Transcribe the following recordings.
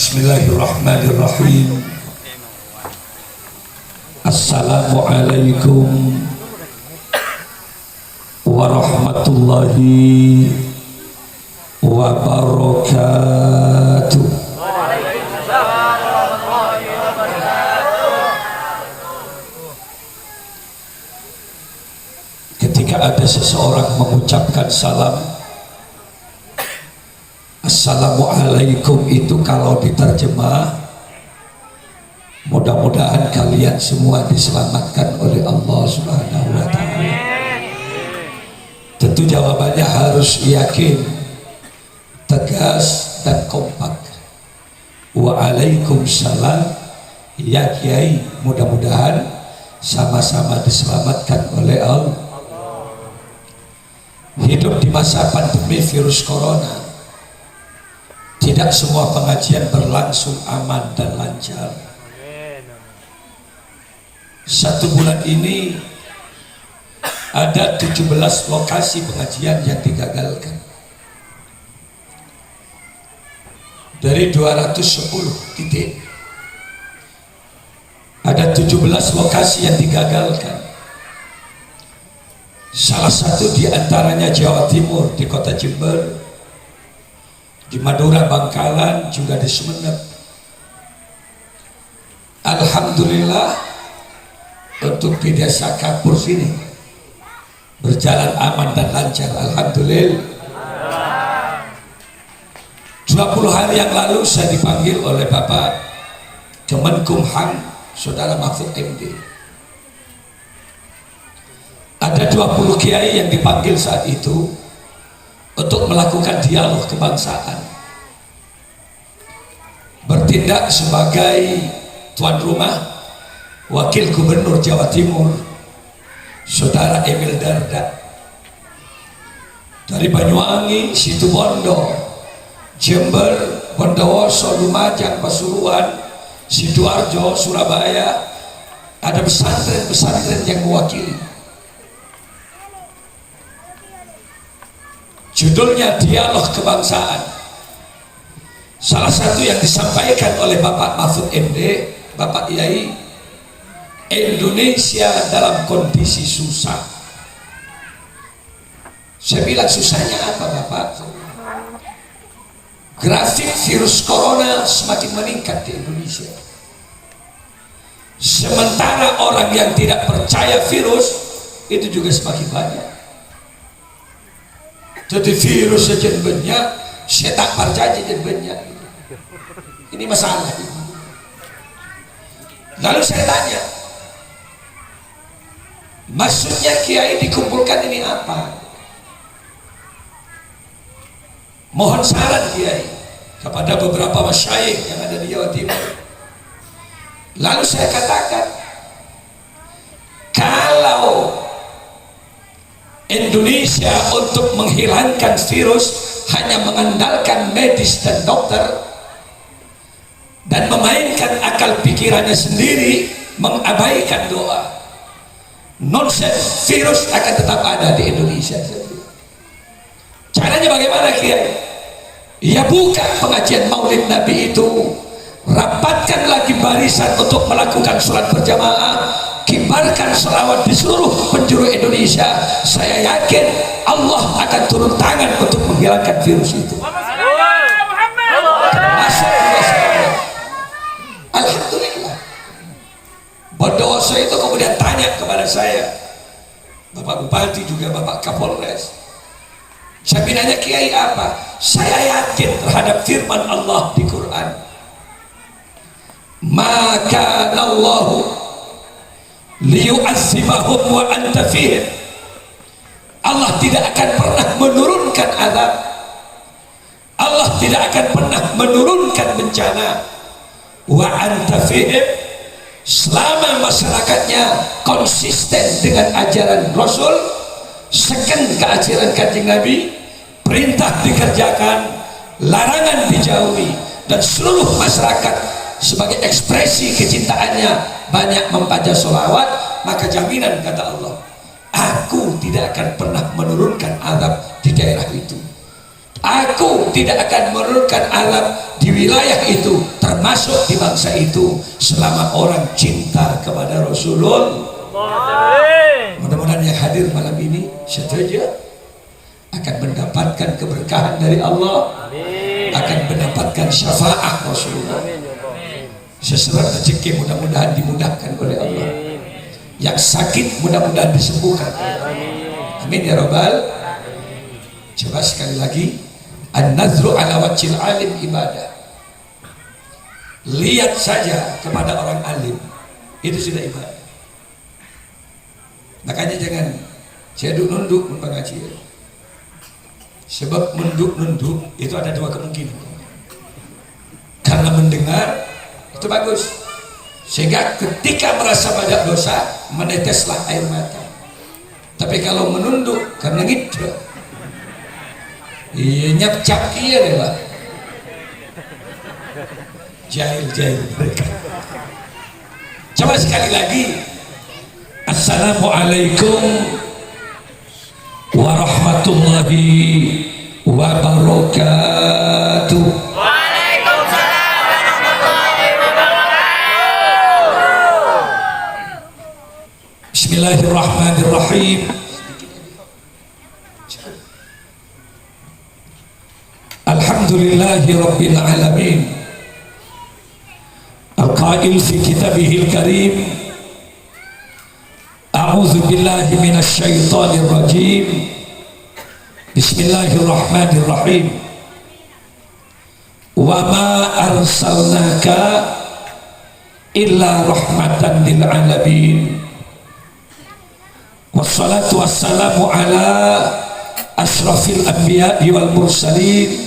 Bismillahirrahmanirrahim. Assalamualaikum warahmatullahi wabarakatuh. Ketika ada seseorang mengucapkan salam, Assalamualaikum, itu kalau diterjemah, mudah-mudahan kalian semua diselamatkan oleh Allah Subhanahu wa Ta'ala. Tentu jawabannya harus yakin, tegas dan kompak. Waalaikumsalam, ya Kiai, mudah-mudahan sama-sama diselamatkan oleh Allah. Hidup di masa pandemi virus corona, tidak semua pengajian berlangsung aman dan lancar. 1 bulan ini ada 17 lokasi pengajian yang digagalkan. Dari 210 titik, ada 17 lokasi yang digagalkan. Salah satu di antaranya Jawa Timur, di kota Jember, di Madura, Bangkalan, juga di Sumeneb. Alhamdulillah, untuk di desa Kapur sini berjalan aman dan lancar. Alhamdulillah. 20 hari yang lalu saya dipanggil oleh Bapak Kemenkumham, Saudara Mahfud MD. Ada 20 kiai yang dipanggil saat itu untuk melakukan dialog kebangsaan, bertindak sebagai tuan rumah Wakil Gubernur Jawa Timur Saudara Emil Dardak. Dari Banyuwangi, Situbondo, Jember, Bondowoso, Lumajang, Pasuruan, Sidoarjo, Surabaya, ada pesantren-pesantren yang mewakili. Judulnya dialog kebangsaan. Salah satu yang disampaikan oleh Bapak Mahfud MD, Bapak Yai, Indonesia dalam kondisi susah. Saya bilang, susahnya apa Bapak? Grafik virus corona semakin meningkat di Indonesia, sementara orang yang tidak percaya virus itu juga semakin banyak. Jadi virus saja banyak, setan percaya saja banyak. Ini masalah ini. Lalu saya tanya, maksudnya kiai dikumpulkan ini apa? Mohon saran kiai kepada beberapa masyayikh yang ada di Jawa Timur. Lalu saya katakan, kalau Indonesia untuk menghilangkan virus hanya mengandalkan medis dan dokter dan memainkan akal pikirannya sendiri, mengabaikan doa, nonsens, virus akan tetap ada di Indonesia. Caranya bagaimana Kiai? Ya bukan pengajian Maulid Nabi itu, rapatkan lagi barisan untuk melakukan sholat berjamaah, kibarkan selawat di seluruh penjuru Indonesia. Saya yakin Allah akan turun tangan untuk menghilangkan virus itu. Alhamdulillah. Bondowoso itu kemudian tanya kepada saya, Bapak Bupati juga Bapak Kapolres. Saya binanya Kiai apa? Saya yakin terhadap firman Allah di Quran. Maka Allahu liyu'adzibahum wa anta fihim. Allah tidak akan pernah menurunkan azab, Allah tidak akan pernah menurunkan bencana wa anta fihim, selama masyarakatnya konsisten dengan ajaran Rasul, seken ke ajaran Kanjeng Nabi, perintah dikerjakan, larangan dijauhi, dan seluruh masyarakat sebagai ekspresi kecintaannya banyak membaca sholawat, maka jaminan kata Allah, aku tidak akan pernah menurunkan azab di daerah itu. Aku tidak akan menurunkan azab di wilayah itu, termasuk di bangsa itu, selama orang cinta kepada Rasulullah. Mudah-mudahan yang hadir malam ini setuju akan mendapatkan keberkahan dari Allah, akan mendapatkan syafaat Rasulullah. Seserap rezeki mudah-mudahan dimudahkan oleh Allah, yang sakit mudah-mudahan disembuhkan. Amin ya Rabbal. Coba sekali lagi, an-nazru ala wajhil alim ibadah. Lihat saja kepada orang alim, itu sudah ibadah. Makanya jangan saya nunduk mengaji, sebab nunduk itu ada dua kemungkinan. Karena mendengar itu bagus, sehingga ketika merasa banyak dosa meneteslah air mata. Tapi kalau menunduk karena gitu, iya nyap-cap iya deh lah, jahil mereka. Coba sekali lagi, assalamualaikum warahmatullahi wabarakatuh. Waalaikumsalam warahmatullahi wabarakatuh. Bismillahirrahmanirrahim. Alhamdulillahi rabbil alamin. Al-qail fi kitabihil karim, a'udzu billahi minasy syaithanir rajim. Bismillahirrahmanirrahim. Wa ma arsalnaka illa rahmatan lil alamin. Wassalatu wassalamu ala asrafil anbiya'i wal mursalin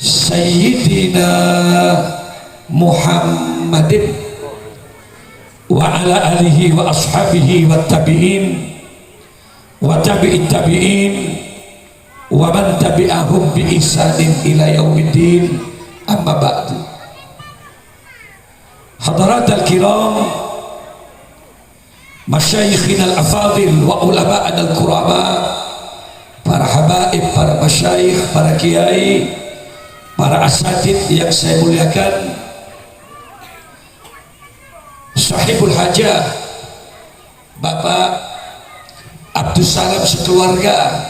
sayyidina Muhammadin wa ala alihi wa ashabihi wa tabi'in wa tabi'it tabi'in wa man tabi'ahum bi ihsanin ila yaumiddin, amma ba'du. Hadaratul kiram, masyayikhina al-afadil wa ulama'ana al-kurama, para habaib, para masyayikh, para kiai, para asatid yang saya muliakan, sahibul hajah Bapak Abdus Salam sekeluarga,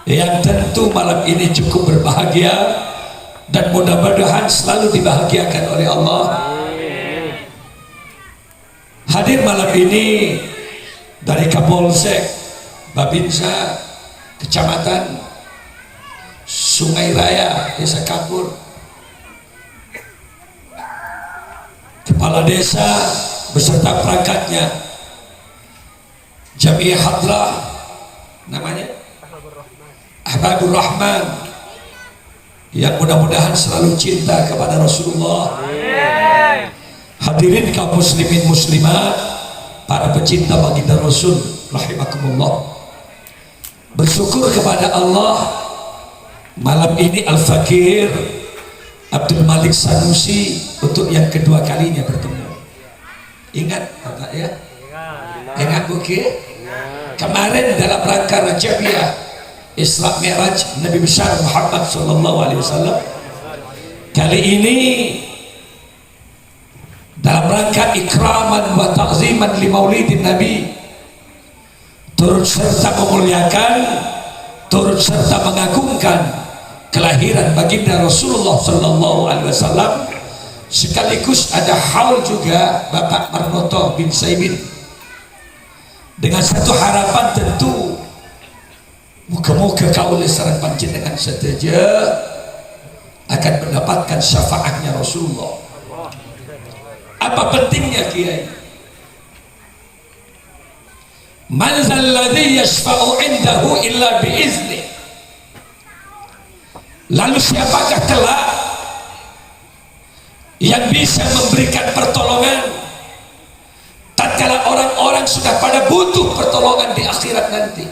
yang tentu malam ini cukup berbahagia dan mudah-mudahan selalu dibahagiakan oleh Allah. Hadir malam ini dari Kapolsek Babinsa, Kecamatan Sungai Raya, Desa Kapur, Kepala Desa beserta perangkatnya, Jamiah Hadrah, namanya Ahbadur Rahman, yang mudah-mudahan selalu cinta kepada Rasulullah. Hadirin kaum muslimin muslimat, para pecinta baginda Rasul rahimakumullah, bersyukur kepada Allah malam ini Al-Fakir Abdul Malik Sanusi untuk yang kedua kalinya bertemu. Ingat Bapak ya? Ingat Buki? Kemarin dalam rangka Rajabiyah Isra Mi'raj Nabi besar Muhammad SAW. Kali ini dalam rangka ikraman wa ta'ziman li maulidin Nabi, turut serta memuliakan, turut serta mengagungkan kelahiran baginda Rasulullah SAW, sekaligus ada haul juga Bapak Marnoto bin Saimin, dengan satu harapan tentu, moga-moga kaula sareng panjenengan sedaja akan mendapatkan syafaatnya Rasulullah. Apa pentingnya Kiai? Man zalladzi yashfa'u 'indahu illa bi'izni. Lalu siapakah kelak yang bisa memberikan pertolongan tatkala orang-orang sudah pada butuh pertolongan di akhirat nanti?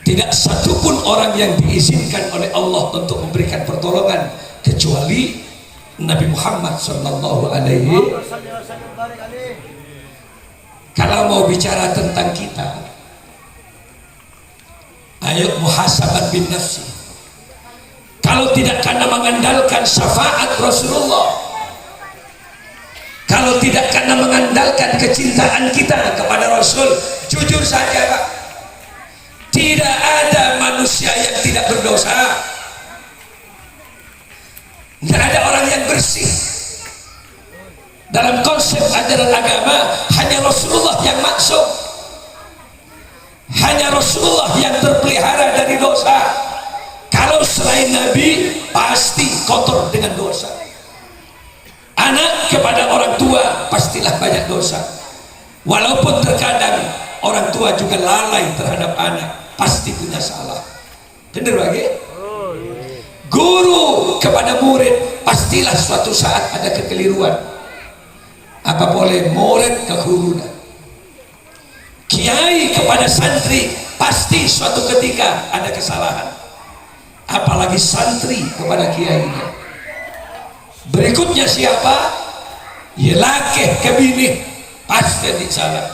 Tidak satupun orang yang diizinkan oleh Allah untuk memberikan pertolongan kecuali Nabi Muhammad sallallahu alaihi wasallam. Kalau mau bicara tentang kita, ayo muhasabah bin nafsi. kalau tidak karena mengandalkan syafaat Rasulullah, kalau tidak karena mengandalkan kecintaan kita kepada Rasul. Jujur saja Pak, tidak ada manusia yang tidak berdosa, tidak ada orang yang bersih. Dalam konsep ajaran agama hanya Rasulullah yang maksum, hanya Rasulullah yang terpelihara dari dosa. Kalau selain Nabi pasti kotor dengan dosa. Anak kepada orang tua pastilah banyak dosa, walaupun terkadang orang tua juga lalai terhadap anak, pasti punya salah. Benar bagi? Guru kepada murid pastilah suatu saat ada kekeliruan. Apa boleh murid ke guru? Kiai kepada santri pasti suatu ketika ada kesalahan, apalagi santri kepada kiainya. Berikutnya siapa? Ya laki ke bini pasti ada salah.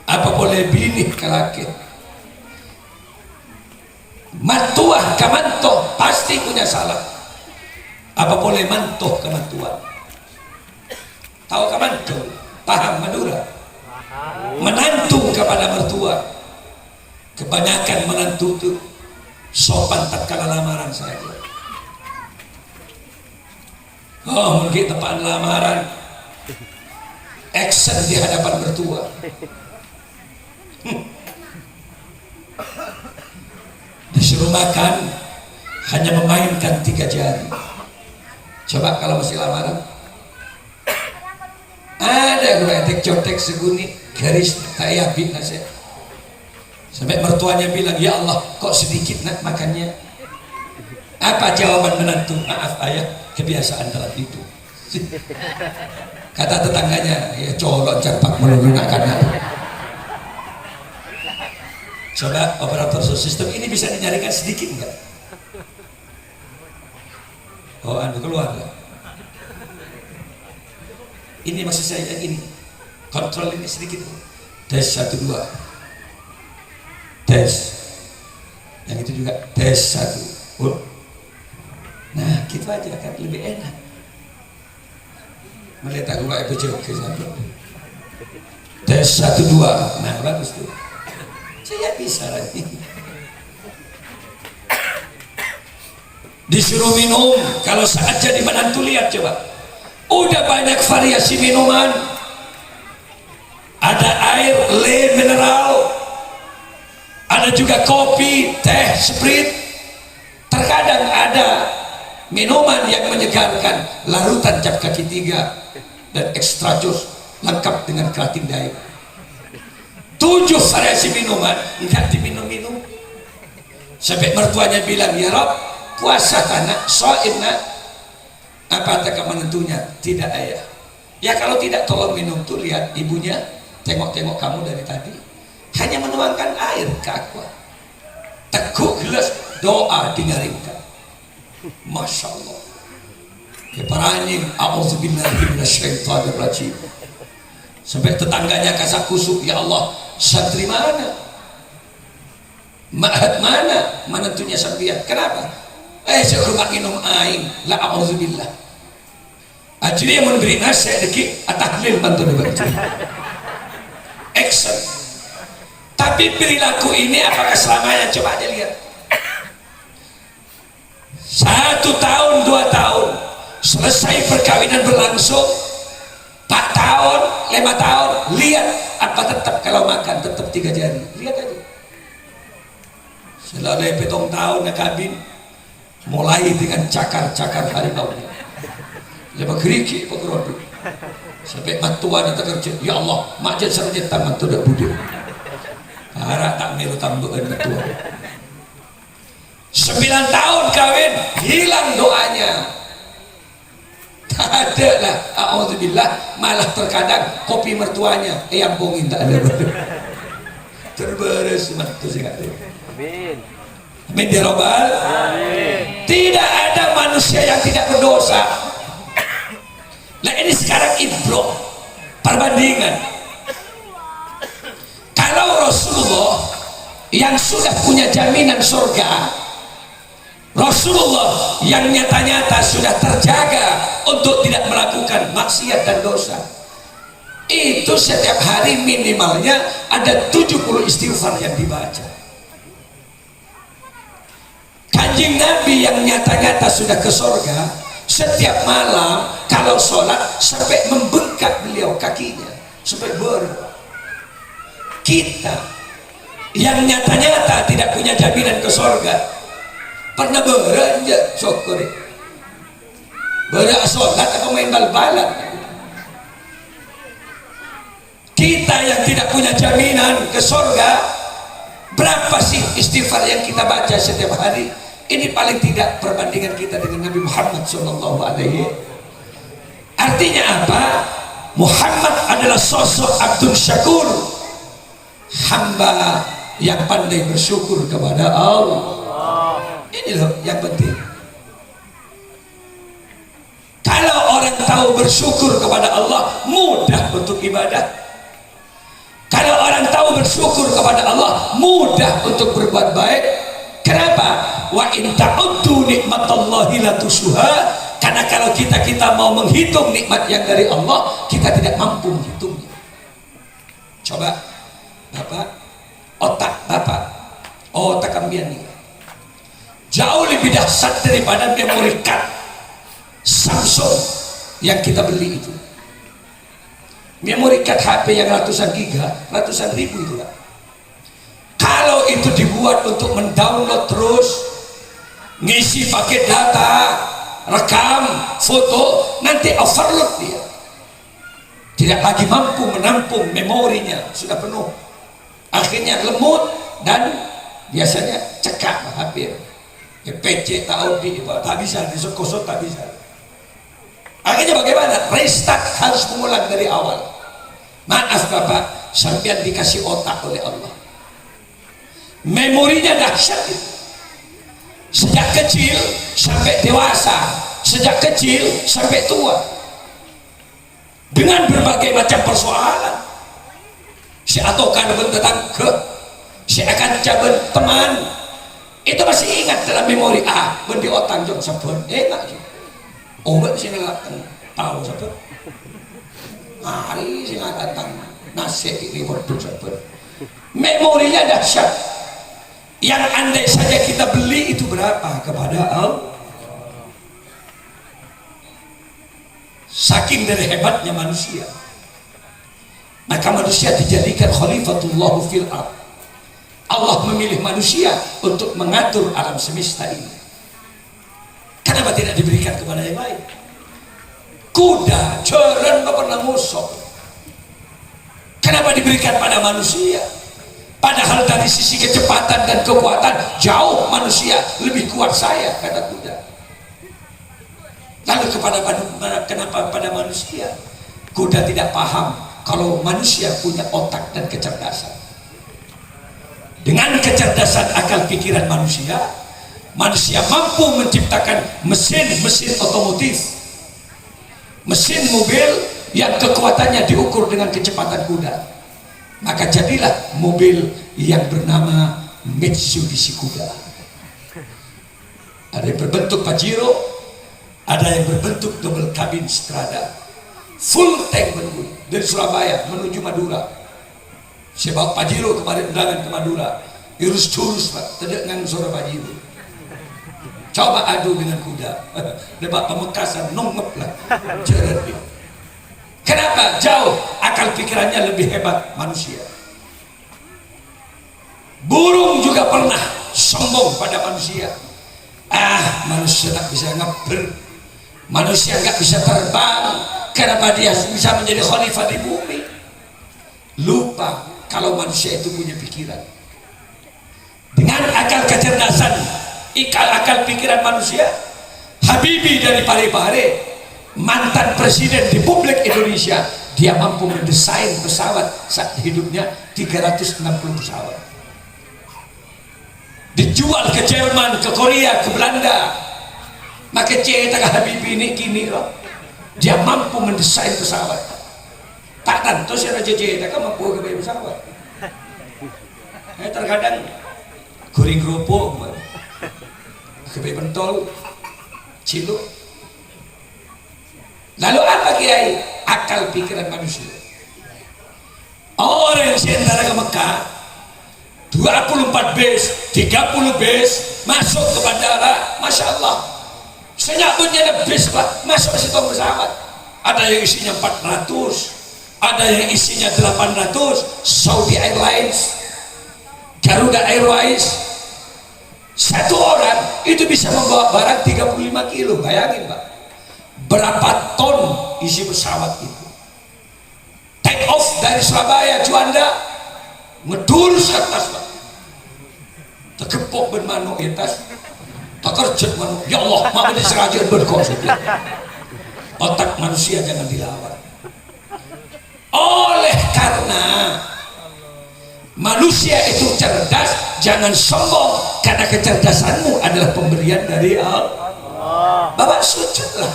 Apa boleh bini ke laki? Mantuah ke mantoh pasti punya salah. Apa boleh mantoh ke mantuah? Tahu ke mantoh? Paham Madura? Menantu kepada mertua, kebanyakan menantu itu sopan tatkala lamaran saja. Oh mungkin tepat lamaran action di hadapan mertua. Disuruh makan hanya memainkan 3 jari. Coba kalau masih lamaran, ada gue cotek seguni garis tak yakin nasi. Sampai mertuanya bilang, ya Allah kok sedikit nak makannya. Apa jawaban menantu? Maaf ayah, kebiasaan dalam itu. Kata tetangganya, ya colok cerpak melulu makannya. Coba operator sistem ini bisa dinyarikan sedikit enggak? Oh anu keluar ya? Ini maksud saya yang ini, kontrol ini sedikit. Tes 1 2 tes, yang itu juga tes 1. Nah gitu aja kan lebih enak. Melihat aku kayak bejok ke sana. Tes 1 2, nah bagus tuh. Saya bisa lagi. Disuruh minum, kalau saat jadi menantu lihat coba. Udah banyak variasi minuman. Ada air, le mineral, ada juga kopi, teh, sprite. Terkadang ada minuman yang menyegarkan, larutan cap kaki 3 dan extra jus lengkap dengan keratin daim. 7 variasi minuman enggak diminum-minum. Sampai mertuanya bilang, ya Rob, puasa tanah, so'in nak. Apa kata menentunya? Tidak ayah. Ya kalau tidak tolong minum tuh, lihat ibunya tengok-tengok kamu dari tadi hanya menuangkan air ke aqua. Teguk gelas doa dinyaringkan. Masya Allah. Ya paranying a'udzubillahi minasyaitonirrajim. Sampai tetangganya kasak kusuk, ya Allah santri mana? Ma'had mana? Menentunya sampian. Kenapa? Saya rumah minum aing la a'udzubillah. Jadi yang memberi nasihat deki atahlil bantu dibaca. Action. Tapi perilaku ini apakah selamanya? Coba aja lihat. 1 tahun 2 tahun selesai perkawinan berlangsung, 4 tahun 5 tahun, lihat apa tetap kalau makan tetap 3 jari. Lihat aja. Selama 7 tahun kabin, mulai dengan cakar-cakar harimau. Lepas geriki pekerodu sampai matuan atau kerja, ya Allah majen saja tamat tidak budi harap tak melu tambahan matuan. 9 tahun kawin hilang doanya, tak ada lah. A'udzubillah, malah terkadang kopi mertuanya yang bongin tak ada. Terberes mantu sekali. Amin. Amin ya Rabbal. Amin. Tidak ada manusia yang tidak berdosa. Nah ini sekarang ibro perbandingan. Kalau Rasulullah yang sudah punya jaminan surga, Rasulullah yang nyata-nyata sudah terjaga untuk tidak melakukan maksiat dan dosa, itu setiap hari minimalnya ada 70 istighfar yang dibaca. Kanjeng Nabi yang nyata-nyata sudah ke sorga, setiap malam kalau sholat sampai membengkak beliau kakinya sampai kita yang nyata-nyata tidak punya jaminan ke sorga pernah beranjak syukur berak sholat atau main bal-balan. Kita yang tidak punya jaminan ke sorga, berapa sih istighfar yang kita baca setiap hari? Ini paling tidak perbandingan kita dengan Nabi Muhammad SAW. Artinya apa? Muhammad adalah sosok Abdul Syakur, hamba yang pandai bersyukur kepada Allah. Ini loh yang penting. Kalau orang tahu bersyukur kepada Allah, mudah untuk ibadah. Kalau orang tahu bersyukur kepada Allah, mudah untuk berbuat baik. Kenapa? Wa in ta'uddu nikmatallahi la tusuha. Karena kalau kita mau menghitung nikmat yang dari Allah, kita tidak mampu menghitungnya. Coba Bapak, otak kalian nih jauh lebih dahsyat daripada memori card Samsung yang kita beli itu. Memori card HP yang ratusan giga, ratusan ribu itu kan. Kalau itu dibuat untuk mendownload terus, ngisi pakai data, rekam, foto, nanti overload dia. Tidak lagi mampu menampung memorinya, sudah penuh. Akhirnya lemot dan biasanya cekak HP. PC tak bisa, disokosot tak bisa. Akhirnya bagaimana? Restart, harus mengulang dari awal. Maaf Bapak, sampean dikasih otak oleh Allah. Memorinya dahsyat itu. Sejak kecil sampai dewasa, sejak kecil sampai tua. Dengan berbagai macam persoalan. Si atau kan tentang si akan caben teman. Itu masih ingat dalam memori bendi otak jong sabun enak sih. Obat sih nggak tahu sabun. Hari sih nggak datang nasi ini berdua sabun. Memorinya dahsyat. Yang andai saja kita beli itu berapa kepada Allah. Saking dari hebatnya manusia, maka manusia dijadikan khalifatullah fil ardh. Allah memilih manusia untuk mengatur alam semesta ini. Kenapa tidak diberikan kepada yang lain? Kuda, jaran, pernah musuh. Kenapa diberikan pada manusia? Padahal dari sisi kecepatan dan kekuatan jauh manusia lebih kuat saya, kata kuda. Lalu kenapa pada manusia? Kuda tidak paham kalau manusia punya otak dan kecerdasan. Dengan kecerdasan akal pikiran manusia, manusia mampu menciptakan mesin otomotif, mesin mobil yang kekuatannya diukur dengan kecepatan kuda. Maka jadilah mobil yang bernama Mitsubishi Kuda. Ada yang berbentuk Pajero, ada yang berbentuk double cabin Strada, full tank dari Surabaya menuju Madura. Saya bawa Pajero kemarin undangan ke Madura, irus curus Pak, tidak ngang suara Pajero. Coba adu dengan kuda, debat Pamekasan nongep lah. Kenapa? Jauh akal pikirannya lebih hebat manusia. Burung juga pernah sombong pada manusia. Manusia tak bisa ngeber, manusia nggak bisa terbang. Kenapa dia bisa menjadi khalifah di bumi? Lupa kalau manusia itu punya pikiran. Dengan akal kecerdasan, akal pikiran manusia, Habibie dari Parepare, mantan presiden Republik Indonesia, dia mampu mendesain pesawat saat hidupnya 360 pesawat. Dijual ke Jerman, ke Korea, ke Belanda. Maka cerita Habibie ini kini loh, dia mampu mendesain pesawat. Tak tentu sih raja cerita kan mampu ke pesawat. Terkadang goreng kerupuk, kebe pentol ciluk. Lalu apa kiai? Akal pikiran manusia. Orang yang seantara ke Mekah 24 bis, 30 bis masuk ke bandara, masya Allah. Sejak punya bis pak masuk situ pesawat. Ada yang isinya 400, ada yang isinya 800. Saudi Airlines, Garuda Airways, satu orang itu bisa membawa barang 35 kilo. Bayangin pak, berapa ton isi pesawat itu. Take off dari Surabaya, Juanda, ngedurus ke atas pak, tergepok bermanuk di atas, terkerjat manuk. Ya Allah, maaf ini serajaan berkos. Otak manusia jangan dilawan. Oleh karena manusia itu cerdas, jangan sombong, karena kecerdasanmu adalah pemberian dari Allah. Bapak sujudlah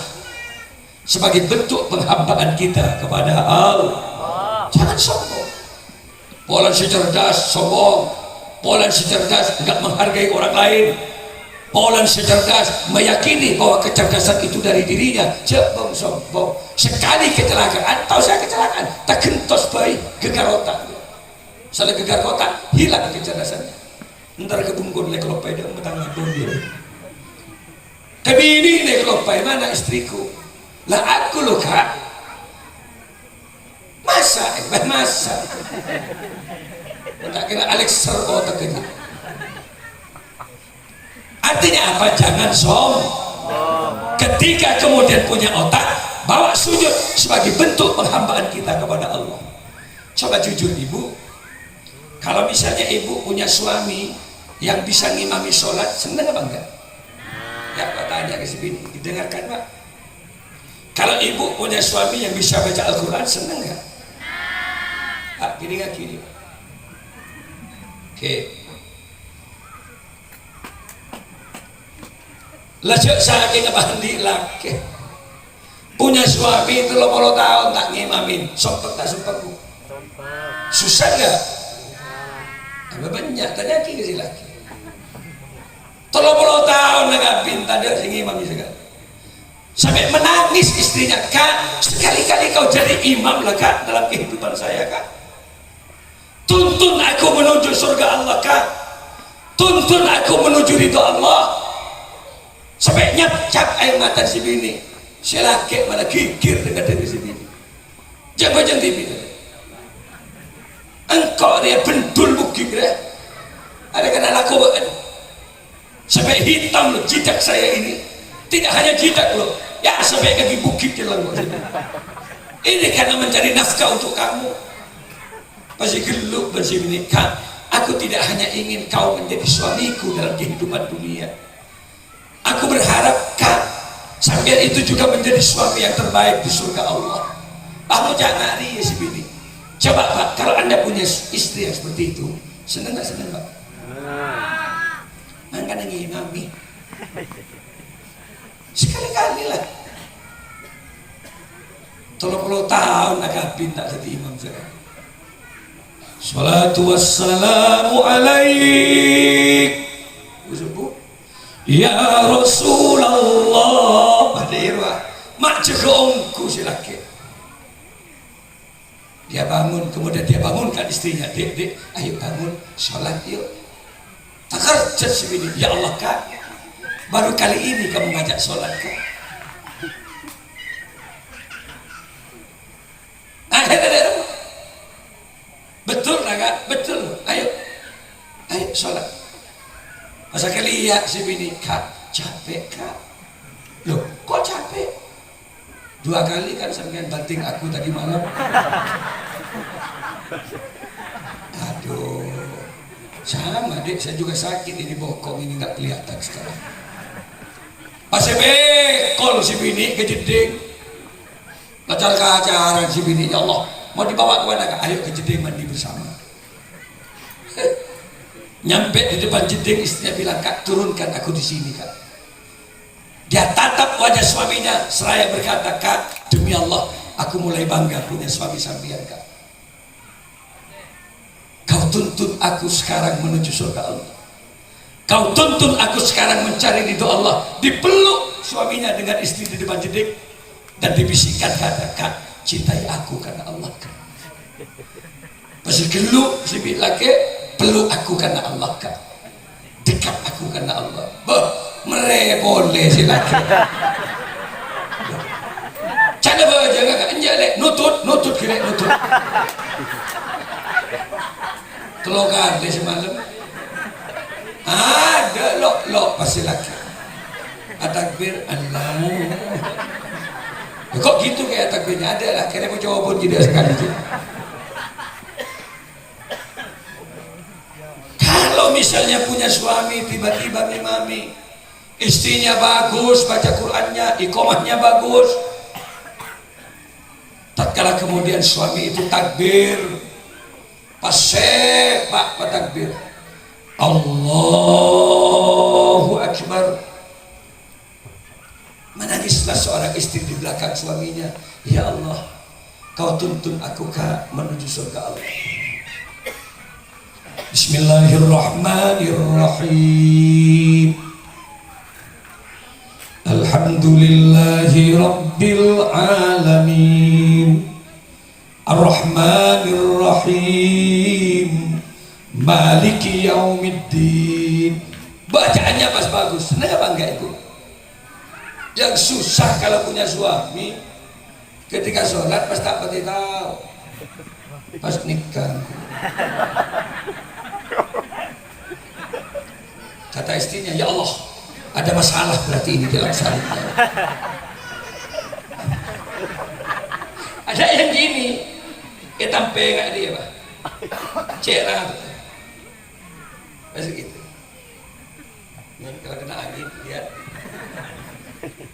sebagai bentuk penghambaan kita kepada Allah. Jangan sombong. Polan si cerdas sombong, polan si cerdas enggak menghargai orang lain, polan si cerdas meyakini bahwa kecerdasan itu dari dirinya. Jangan sombong. Sekali kecelakaan, tahu saya kecelakaan, tak gentos bayi gegar otak. Salah gegar otak, hilang kecerdasannya. Ntar kebungkun lek lopai dia betang dia. Kebini lek lopai, mana istriku? Lah aku loh kak. Masa tak kira Alex otak ini. Artinya apa? Jangan sombong. Ketika kemudian punya otak, bawa sujud sebagai bentuk penghambaan kita kepada Allah. Coba jujur ibu, kalau misalnya ibu punya suami yang bisa ngimami sholat, senang apa enggak? Ya pak tanya ke sini, didengarkan pak. Kalau ibu punya suami yang bisa baca Al-Quran, senang enggak? Pak, gini nggak gini? Oke. Lajak saking abandi laki punya suami 30 tahun tak ngimamin, sompek tak sompek bu? Susah nggak? Ada banyak tanya lagi ke si laki 30 tahun nggak pintar dia ngimami segala. Sampai menangis istrinya, kak sekali-kali kau jadi imam lah kak dalam kehidupan saya kak. Tuntun aku menuju surga Allah kak, tuntun aku menuju ridho Allah. Sampai nyap-cap air mata si bini, si laki malah gigir dengan diri si bini. Jangan TV. Engkau dia bendul bukit ya. Ada kena laku banget. Sampai hitam loh jidak saya ini. Tidak hanya jidak loh, ya sampai kaki bukit jelang. Ini karena mencari nafkah untuk kamu. Masih geluk bersih menikah. Aku tidak hanya ingin kau menjadi suamiku dalam kehidupan dunia. Aku berharap kau sambil itu juga menjadi suami yang terbaik di surga Allah. Kamu jangan ngari ya si bini. Coba pak, kalau anda punya istri yang seperti itu, seneng nggak seneng pak? Mangga nangi mami. Sekali-kali lah. 30 tahun agak pinta jadi imam saya. Salatu wassalamu alaik ya Rasulullah. Badirwa mak jegongku si laki. Dia bangun, kemudian dia bangunkan istrinya, dek, ayo bangun, sholat yuk. Takarjat si bini, ya Allah kak, baru kali ini kamu ngajak sholat kak. Betul kak, betul, ayo sholat. Masa kali ya si bini, kak capek kak. Loh kok capek? 2 kali kan sampean banting aku tadi malam. Aduh, sama dek, saya juga sakit ini bokong ini nggak kelihatan sekarang. Pas bekol si bini ke jeding, pacar keacaran si bini, ya Allah mau dibawa ke mana kak? Ayo ke jeding mandi bersama. Nyampe di depan jeding istrinya bilang, kak turunkan aku di sini kak. Dia tatap wajah suaminya seraya berkata, kak demi Allah aku mulai bangga punya suami sampean kak. Kau tuntun aku sekarang menuju surga Allah. Kau tuntun aku sekarang mencari ridho Allah. Dipeluk suaminya dengan istri di depan jedik dan dibisikkan kata, cintai aku karena Allah. Pasti geluk si laki, peluk aku karena Allah kan. Dekat aku karena Allah. Boleh si laki. Cara baca kakak enjak nutut kira nutut. Telokan deh semalam. Ada lok pasti laki. Takbir Allah. Kok gitu kayak takbirnya ada lah. Kira mau coba pun tidak sekali itu. Kalau misalnya punya suami tiba-tiba mimami, istrinya bagus, baca Qur'annya, iqomahnya bagus. Tatkala kemudian suami itu takbir, pak takbir. Allahu Akbar. Menangislah seorang istri di belakang suaminya. Ya Allah, kau tuntun aku menuju surga Allah. Bismillahirrahmanirrahim. Alhamdulillahi Rabbil Alamin, Ar-Rahmanir-Rahim, Maliki Yaumiddin. Bacaannya pas bagus. Senang apa enggak itu? Yang susah kalau punya suami, ketika sholat pas tak pati tahu, pas nikah. Kata istrinya, ya Allah, ada masalah berarti ini dalam syariat. Ada yang gini, kita pengak dia pak, cerah, masih gitu. Ini kalau kena angin, lihat,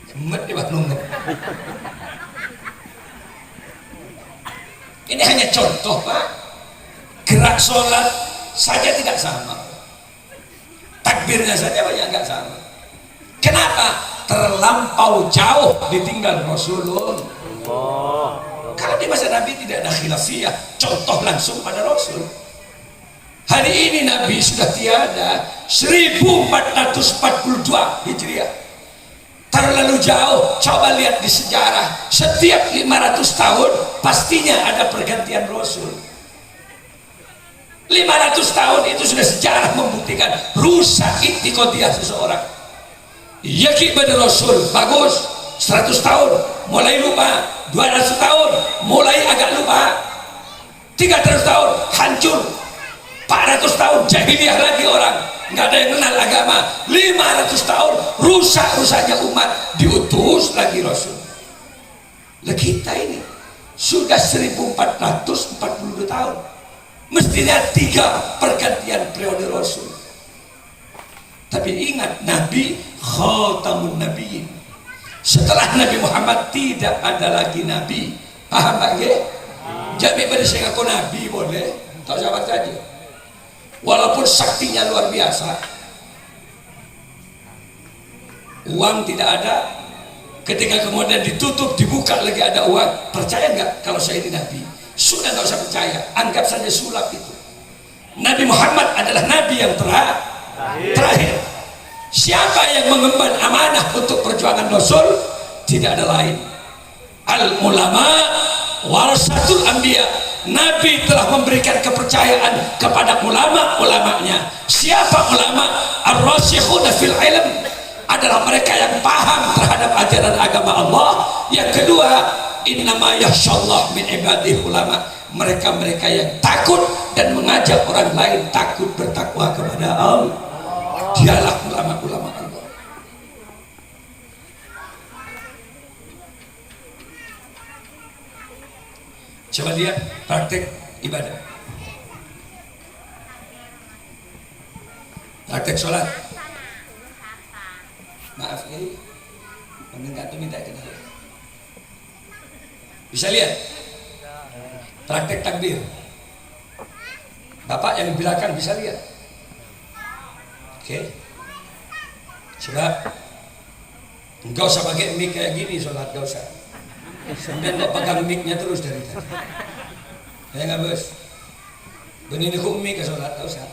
semet dia nunggu. Ini hanya contoh pak, gerak sholat saja tidak sama, takbirnya saja banyak nggak sama. Kenapa? Terlampau jauh ditinggal Rasulullah. Kalau di masa Nabi tidak ada khilafiyah, contoh langsung pada Rasul. Hari ini Nabi sudah tiada, 1442 Hijriah. Terlalu jauh. Coba lihat di sejarah, setiap 500 tahun pastinya ada pergantian Rasul. 500 tahun itu sudah sejarah membuktikan rusak itikadiyah seseorang. Yakin pada Rasul bagus, 100 tahun mulai lupa, 200 tahun mulai agak lupa, 300 tahun hancur, 400 tahun jahiliyah lagi orang, nggak ada yang kenal agama, 500 tahun rusak-rusaknya umat, diutus lagi Rasul. Lah kita ini sudah 1442 tahun, mestinya 3 pergantian periode Rasul. Tapi ingat, Nabi khatamun nabiyyin. Setelah Nabi Muhammad tidak ada lagi Nabi. Paham tak ya? Jadi pada saya ngaku Nabi boleh, tak sahabat saja. Walaupun saktinya luar biasa, uang tidak ada. Ketika kemudian ditutup, dibuka lagi ada uang. Percaya nggak kalau saya ini Nabi? Sudah nggak usah percaya, anggap saja sulap itu. Nabi Muhammad adalah Nabi yang terakhir. Siapa yang mengemban amanah untuk perjuangan Rasul? Tidak ada lain. Al ulama warasatul anbiya. Nabi telah memberikan kepercayaan kepada ulama-ulamanya. Siapa ulama? Ar-rasikhuna fil ilm, adalah mereka yang paham terhadap ajaran agama Allah. Yang kedua, innama yakhsyallah min ibadihi ulama, mereka-mereka yang takut dan mengajak orang lain takut bertakwa kepada Allah. Dialah ulama-ulama Allah. Coba lihat praktek ibadah, praktek sholat. Maaf ya, minta kenal. Bisa lihat praktek takbir. Bapak yang di belakang bisa lihat. Oke, coba enggak usah pakai mic kayak gini sholat, enggak usah. Sampai enggak pegang mic-nya terus dari tadi. Ya nggak bos? Begini kok mic ke sholat, enggak usah.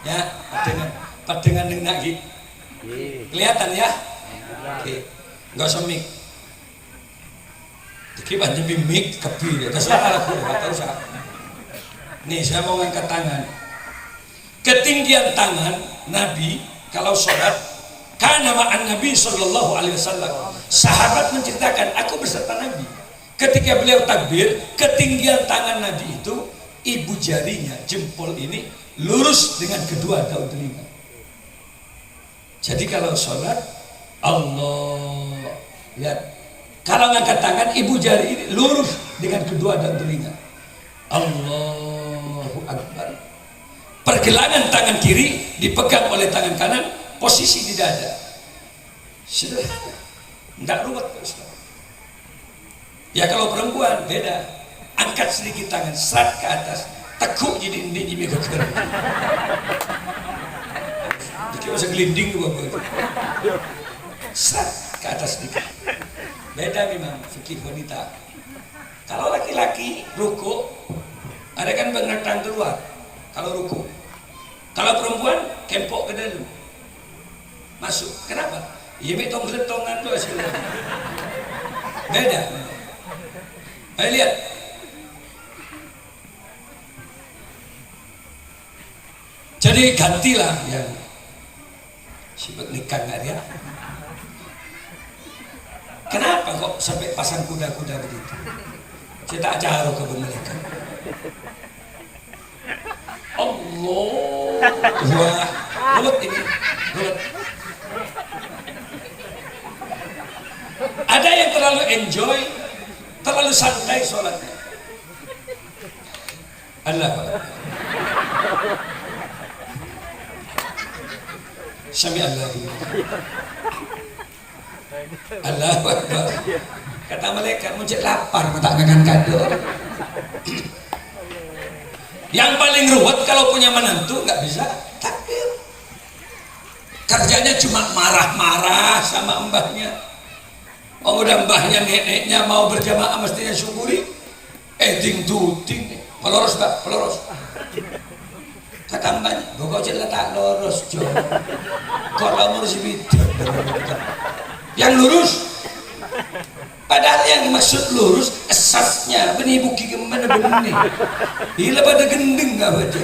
Ya, padengan ning nak iki. Kelihatan ya? Oke. Enggak usah mik. Iki banjir mik kebi ya. Terserah aku enggak tahu siapa. Nih, saya mau ngangkat tangan. Ketinggian tangan Nabi kalau sholat karena ma'an Nabi sallallahu alaihi wasallam. Sahabat menceritakan, aku beserta Nabi. Ketika beliau takbir, ketinggian tangan Nabi itu ibu jarinya, jempol ini lurus dengan kedua daun telinga. Jadi kalau sholat, Allah, lihat, kalau ngangkat tangan, ibu jari ini lurus dengan kedua daun telinga. Allahu Akbar. Pergelangan tangan kiri dipegang oleh tangan kanan, posisi di dada. Sederhana, tidak ruwet. Ya kalau perempuan beda, angkat sedikit tangan, serat ke atas, tekuk jadi ini ke kiri. Jadi masa gelinding ke bawah. Serat ke atas sedikit. Beda memang fikih wanita. Kalau laki-laki ruku, ada kan pengertian keluar. Kalau ruku, kalau perempuan kempok ke dalam, masuk. Kenapa? Iya betong geletongan tuh hasilnya. Beda. Ayo lihat. Jadi gantilah yang sibuk nikah nggak dia? Kenapa kok sampai pasang kuda-kuda begitu? Kita acara ke mereka. Allah, wah, ruwet ini, ruwet. Ada yang terlalu enjoy, terlalu santai sholatnya. Allah Akbar. Sami Allahu. Allahu Akbar. Kata malaikat, muncul lapar, tak ngakan kado. Yang paling ruwet kalau punya menantu nggak bisa takbir. Kerjanya cuma marah-marah sama mbahnya. Oh udah mbahnya neneknya mau berjamaah mestinya syukuri. Ting tuting, peloros mbak, peloros. Kata mbahnya, kok jelas tak lurus jo. Kalau lurus itu, yang lurus. Padahal yang maksud lurus esasnya benih buki kemana benih hila pada gendeng gak baca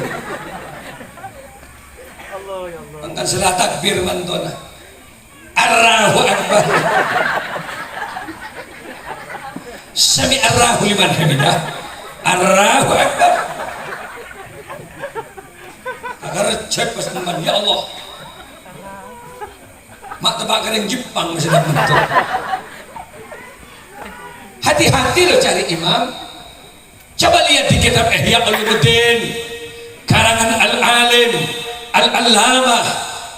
Pangkan selah takbir mantona Allahu Akbar Sami Allahu liman hamidah Allahu Akbar agar cek pas teman ya Allah mak tebak kering Jepang masih tak bentuk. Hati-hati loh cari imam. Coba lihat di kitab Ihya Ulumuddin karangan Al-Alim Al-Allamah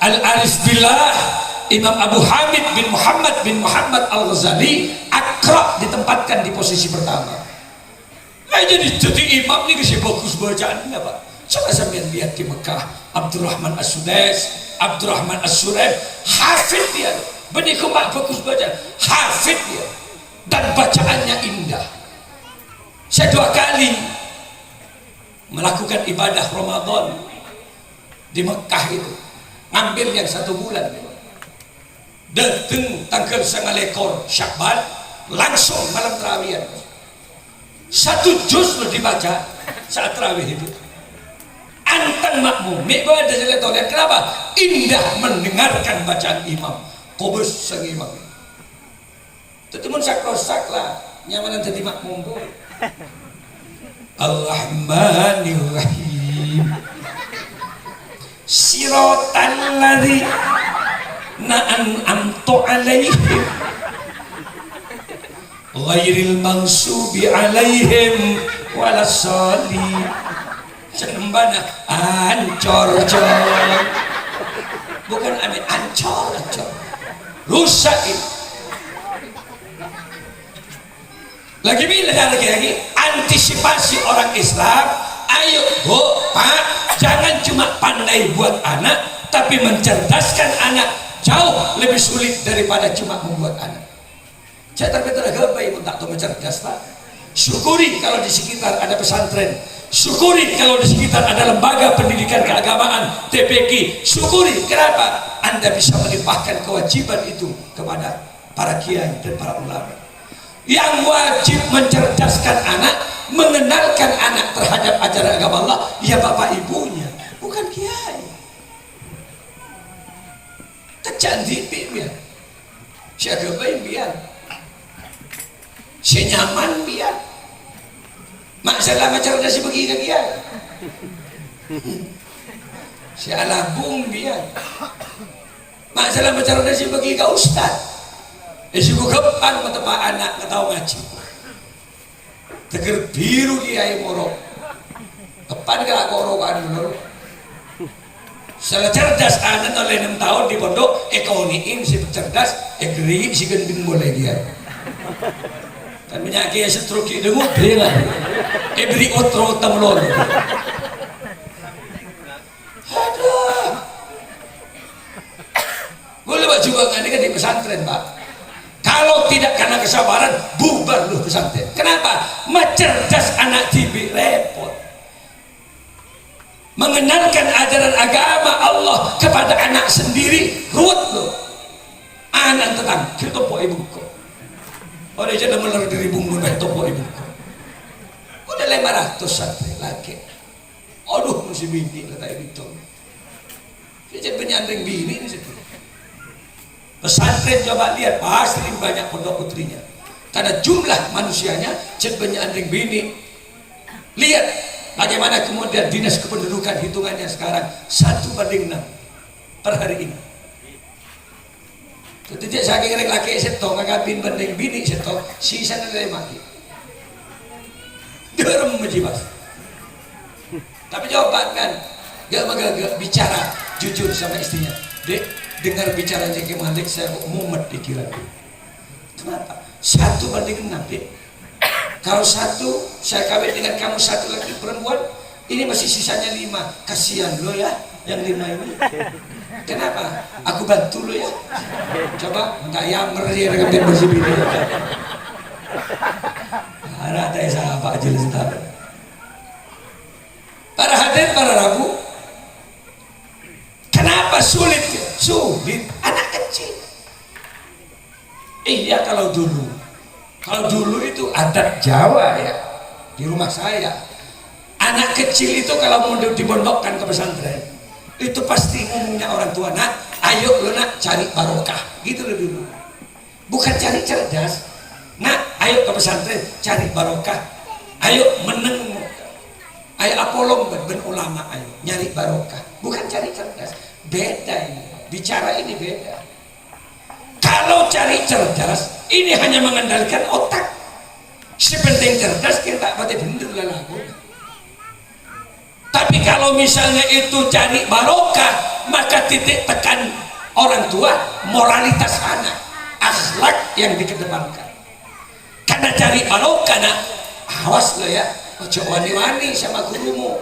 Al-Arif Billah Imam Abu Hamid bin Muhammad Al-Ghazali Aqra ditempatkan di posisi pertama. Nah jadi imam ini kasih bagus bacaannya Pak. Coba sambil lihat di Mekah Abdurrahman As-Sudais, Abdurrahman As-Suraim, hafid dia. Benih kumak bagus bacaan, hafid dia. Dan bacaannya indah. Saya 2 kali melakukan ibadah Ramadan di Mekah itu, ngambil yang 1 bulan. Datang tanggal 9 Syakban, langsung malam tarawih. 1 juz loh dibaca saat tarawih itu. Anteng makmum, mikba ada jelek tolet. Kenapa? Indah mendengarkan bacaan imam. Kobus sang imam. Tetemun sak-sak lah, nyamanan jadi makmum tuh. Ar-Rahmanir Rahim. Siratal ladzina an'amta 'alaihim ghairil maghsubi 'alaihim walassallin. Sembana ancor-cor. Bukan aneh, ancor-cor. Rusak itu. Lagi antisipasi orang Islam. Ayo Bu, Pak, jangan cuma pandai buat anak, tapi mencerdaskan anak jauh lebih sulit daripada cuma membuat anak. Saya terbetul agama ibu tak tahu mencerdas Pak. Syukuri kalau di sekitar ada pesantren. Syukuri kalau di sekitar ada lembaga pendidikan keagamaan TPQ, syukuri. Kenapa? Anda bisa melimpahkan kewajiban itu kepada para kiai dan para ulama yang wajib mencerdaskan anak, mengenalkan anak terhadap ajaran agama Allah, ya bapak ibunya, bukan kiai. Kecantik biar, si agama biar, si nyaman biar, masalah macam dah si pergi ke kiai, si alabung biar, masalah macam dah si pergi ke ustaz. Esiku kepan ketepak anak ketau ngaji teger biru kiai morok kepan kelak korokan dulu salah cerdas anak oleh 6 tahun di pondok ekoniin si cerdas geri si gending boleh dia kan banyak kiai stroke dengung bilang beri otro temlon aduh boleh pak juga kan di pesantren pak. Kalau tidak karena kesabaran, bubar lu pesantren. Kenapa? Mencerdas anak tibi repot. Mengenalkan ajaran agama Allah kepada anak sendiri, ruwet lu. Anak tetang, kita topo ibuku. Orang jadi meler dari bumbu naik topo ibuku. Udah 500 santri lagi. Aduh, masih bini kata itu. Dia jadi penyandring bini ini situ. Pesantren coba lihat pasti banyak pondok putrinya karena jumlah manusianya banyak andring bini. Lihat bagaimana kemudian dinas kependudukan hitungannya sekarang 1:6 per hari ini. Tidak saking laki seto ngagapin banding bini seto sisa dari mati derem menjibas. Tapi jawaban kan gak bicara jujur sama istrinya, dek dengar bicara Zeki Malik saya mumet pikiranku. Kenapa? 1:6 dek. Kalau 1 saya kawin dengan kamu 1 lagi perempuan, ini masih sisanya 5. Kasihan lo ya yang 5 ini. Kenapa? Aku bantu lo ya. Coba nggak yamer dia dengan biar bersih bini. Ada saya apa aja sebentar. Para hadirin para rabu, kenapa sulit? Sulit anak kecil. Iya kalau dulu itu adat Jawa ya di rumah saya. Anak kecil itu kalau mau dipondokkan ke pesantren itu pasti ngomongnya orang tua, nak ayo lo nak cari barokah gitu loh dulu. Bukan cari cerdas. Nak ayo ke pesantren cari barokah. Ayo meneng. Ayo apolong ben ulama ayo nyari barokah. Bukan cari cerdas. Beda ini. Bicara ini beda. Kalau cari cerdas ini hanya mengandalkan otak. Sepenting cerdas kita pasti bener lah lagu. Tapi kalau misalnya itu cari barokah, maka titik tekan orang tua moralitas anak, akhlak yang dikedepankan. Karena cari barokah nak, awas lo ya, ojo wani-wani sama gurumu,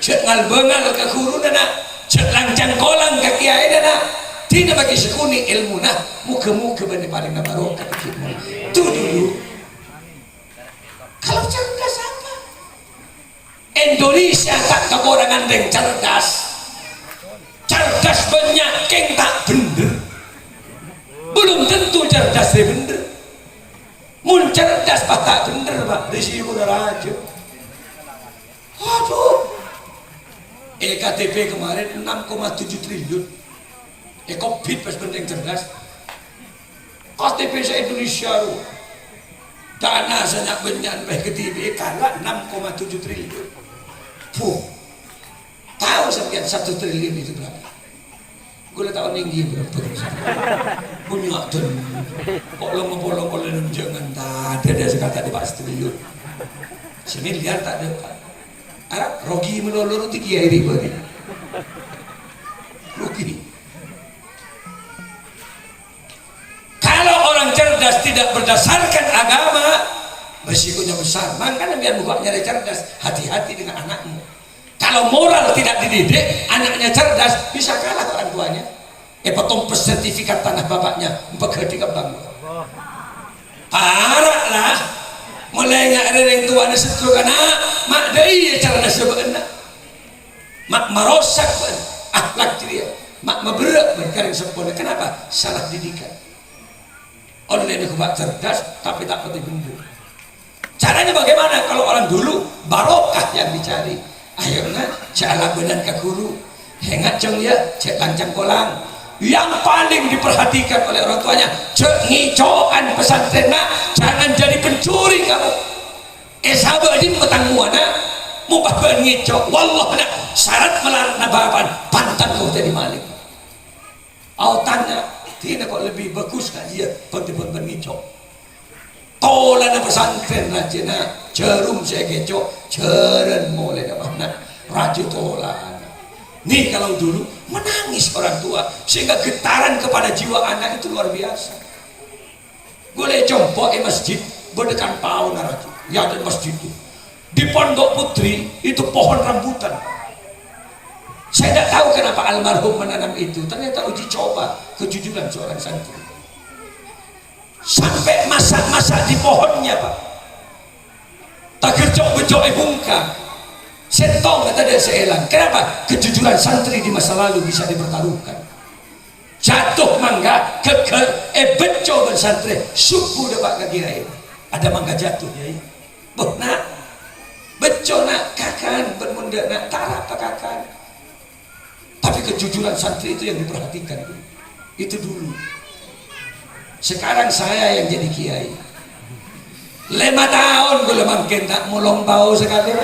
cek ngal-bengal ke guru nak, cek lancang kolang ke kiai nak. Tidak bagi sekuni ilmu nah muka-muka benih paling barokah itu dulu. Kalau cerdas apa? Indonesia tak kekurangan yang cerdas. Cerdas banyak yang tak bener. Belum tentu cerdas dia bener. Mun cerdas pak tak bener pak. Risiko udah raja. Aduh. EKTP kemarin 6,7 triliun. Covid pas penting cerdas. KTP saya Indonesia loh. Dana sangat banyak baik ke TV kalah 6,7 triliun. Puh. Tahu sampai 1 triliun itu berapa? Gue udah tahu tinggi berapa? Punya tuh. Kok lo ngepolong jangan tak ada sekata di pas triliun. Semiliar tak ada. Arab rogi melolor itu kiai riba ni. Rogi. Kalau orang cerdas tidak berdasarkan agama, resikonya besar. Makanya biar bukanya dia cerdas, hati-hati dengan anakmu. Kalau moral tidak dididik, anaknya cerdas, bisa kalah orang tuanya. Potong sertifikat tanah bapaknya, bekerja di kembang. Parah lah. mulai nggak ada yang tua na setru kana mak dai cara na sebenarnya mak merosak akhlak dia mak meberak berkareng sempurna. Kenapa? Salah didikan. Online itu bak cerdas tapi tak pati bumbu. Caranya bagaimana? Kalau orang dulu barokah yang dicari. Akhirnya jalan benar ke guru hengat ceng ya cek lancang kolang. Yang paling diperhatikan oleh orang tuanya cek ngicoan pesantren nak, jangan jadi pencuri kamu. Sahabat ini petang muana mubah ngicok wallah nak syarat melarang nabapan pantang kau jadi maling. Au tanya tidak kok lebih bagus kan dia pun ngicok tolan pesantren rajina cerum saya gecok ceren mulai dapat nak raju tolan. Nih kalau dulu menangis orang tua sehingga getaran kepada jiwa anak itu luar biasa. Boleh jompo masjid berdekan pau naraju ya ada masjid itu di Pondok Putri itu pohon rambutan. Saya tidak tahu kenapa almarhum menanam itu, ternyata uji coba kejujuran seorang santri. Sampai masak-masak di pohonnya pak, tak gercok-becok bungkam sentong kata dia seelang. Kenapa? Kejujuran santri di masa lalu bisa dipertaruhkan. Jatuh mangga beco ben santri suku depak ke kiai ada mangga jatuh ya boh nak beco nak kakan bermunda nak tarap kakan. Tapi kejujuran santri itu yang diperhatikan itu dulu. Sekarang saya yang jadi kiai 5 tahun gue makin tak mulong bau sekali.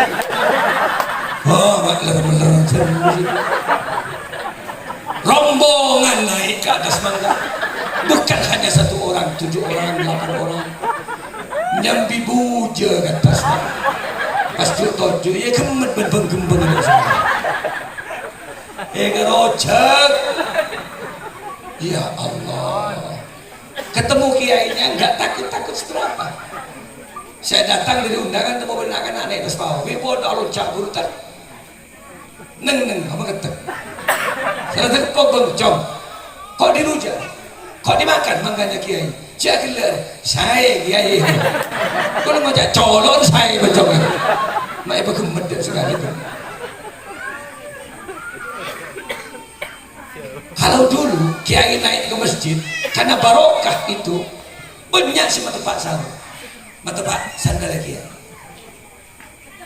Oh mak ler-ler rombongan naik ke atas mangga, bukan hanya 1 orang, 7 orang, 8 orang nyambi buja ke atas mangga. Pas tojo ya gemet ben-gembeng ngerocek. Ya Allah, ketemu kiainya nggak takut-takut seberapa. Saya datang dari undangan temu benakan aneh terus mau wipo alun cak burutan neng apa ketek saya tekuk bengcong kok dirujak kok dimakan mangganya kiai cak gelar saya kiai kalau mau cak colon saya bengcong mak ibu gemet sekali. Kalau dulu kiai naik ke masjid karena barokah itu banyak sih matepak sandal kiai.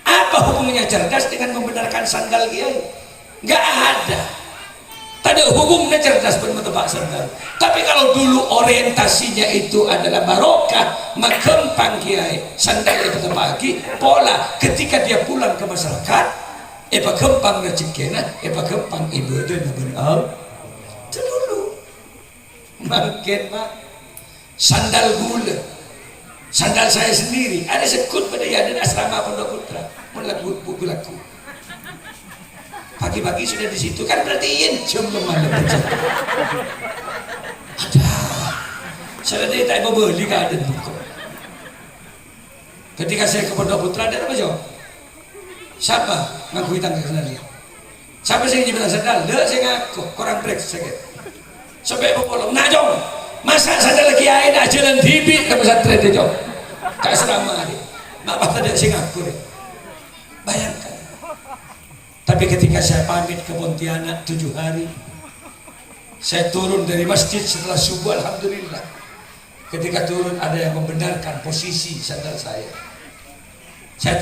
Apa hubungannya cerdas dengan membenarkan sandal kiai? Nggak ada. Tadi hukumnya cerdas bermetepak sandal. Tapi kalau dulu orientasinya itu adalah barokah, makempang kiai sandal itu pagi pola ketika dia pulang ke masyarakat, kempang rezekina, kempang ibadah benar. Itu dulu. Makin pak sandal gula. Sandal saya sendiri ada sekut pada yaden asrama Pondok Putra melaku buku laku pagi-pagi sudah di situ kan berarti jam mana ada saya tak mau beli kan ada buku. Ketika saya ke Pondok Putra ada apa jawab siapa ngaku tangga sendal siapa sih yang bilang sandal dah saya ngaku korang break sakit sampai popolong nah jom masa sandal kiai nak jalan TV ke pesantren dia jom kak selama dia mak bapak tidak Singapura bayangkan. Tapi ketika saya pamit ke Pontianak 7 hari saya turun dari masjid setelah subuh alhamdulillah. Ketika turun ada yang membenarkan posisi sandal saya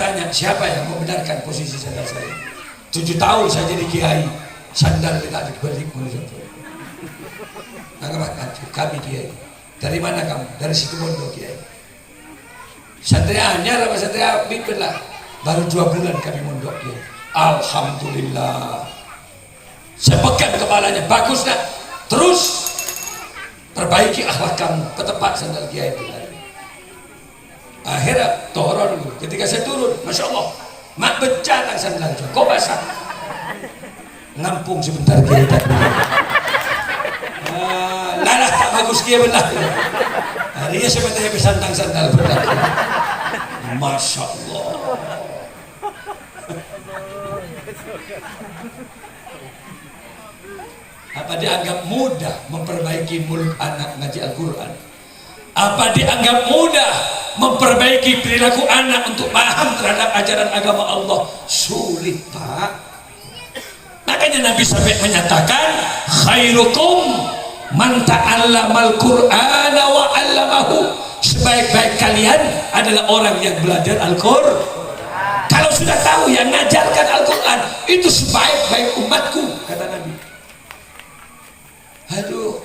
tanya siapa yang membenarkan posisi sandal saya. 7 tahun saya jadi kiai sandal tidak dibalik oleh kami kiai. Dari mana kamu? Dari situ Bondo kiai. Santri anyar apa santri pimpin lah. Baru 2 bulan kami mondok kiai. Alhamdulillah. Saya pegang kepalanya bagus nak. Terus perbaiki akhlak kamu ke tempat sandal kiai itu. Akhirnya turun dulu. Ketika saya turun, masya Allah, mak bencana sandal kok basah. Ngampung sebentar kiai tadi. Lalah tak bagus dia benar. Harinya sebenarnya pesantang sandal benar. Masya Allah. Apa dianggap mudah memperbaiki mulut anak ngaji Al-Quran? Apa dianggap mudah memperbaiki perilaku anak untuk paham terhadap ajaran agama Allah? Sulit, Pak. Makanya Nabi sampai menyatakan khairukum man ta'allamal Qur'ana wa 'allamahu. Sebaik-baik kalian adalah orang yang belajar Al-Qur'an. Kalau sudah tahu yang ngajarkan Al-Qur'an itu sebaik-baik umatku, kata Nabi. Aduh,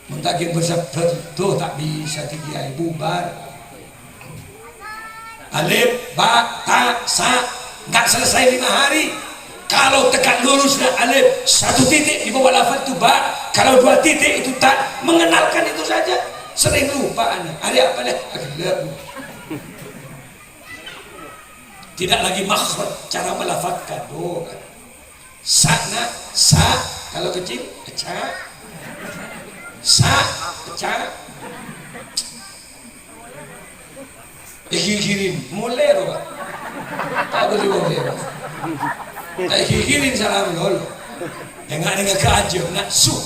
mentagih bersabda tuh tak bisa dikiai bubar. Alif, ba, ta, sa, nggak selesai 5 hari. Kalau tekan lurus dah alif, 1 titik di bawah lafaz itu ba. Kalau 2 titik itu tak, mengenalkan itu saja. Sering lupa anak. Ada apa dah? Tidak lagi makhraj, cara melafazkan. Oh, sa, sa, kalau kecil, ca, sa, ca. Ikikirin, mulai roh. Tak boleh boleh. Tak ikikirin salam dulu. Enggak dengan keajib, nak su,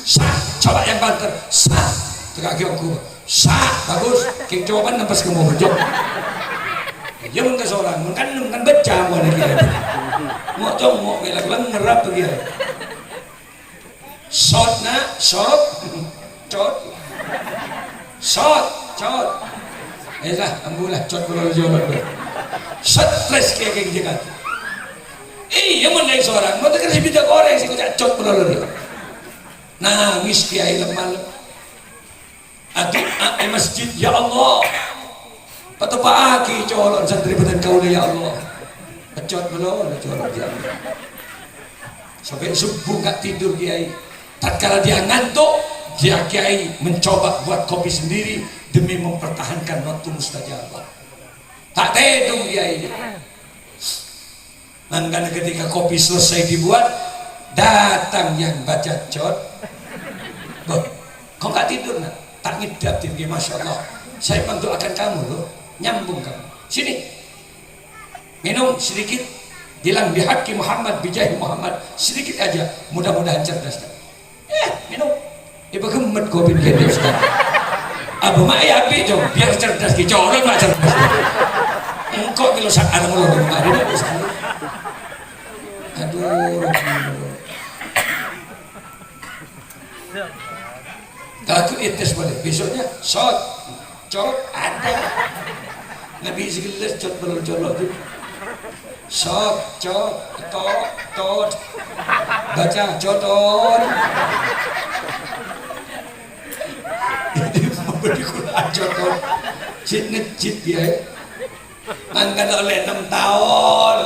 sa. Coba yang banter, sa. Tegak aku, sa, bagus. King jawaban nampas kamu betul. Dia mun seorang, mun kan baca mau lagi. Mau tong mau gelang ngerap begitu. Shot na, shot, cot. Shot, cot. Lah, ambulah cot kalau jawab. Stres kayak gitu kan. Iya mun lain seorang, mau tekan si bida goreng sih kok cot kalau dia. Nangis kiai lemah. Atau masjid ya Allah. Atau pagi colon santri badan kau ya Allah. Pecot belum, colon ya Allah. Sampai subuh gak tidur kiai. Tatkala dia ngantuk, dia kiai mencoba buat kopi sendiri demi mempertahankan waktu mustajabah. Tak tidur kiai. Karena ketika kopi selesai dibuat, datang yang baca cot. Boh, kau gak tidur nak? Tak ngidap tinggi, masya Allah. Saya mendoakan kamu loh, nyambung kamu. Sini, minum sedikit. Bilang bihaqi Muhammad, bijahi Muhammad, sedikit aja. Mudah-mudahan cerdas. Minum. Ibu gemet kopi begini Ustaz. Abu mak ya api dong, biar cerdas ki corong lah cerdas. Engkau kilo sakar mulu kemarin ada sekali. Aduh. Kalau ites boleh, besoknya shot, cot ada. Nabi segelas cot belum colok tu. Shot, cot, tot, baca cotot. Ini memberi Quran cotot. Cit ngecit dia. Angkat oleh 6 tahun,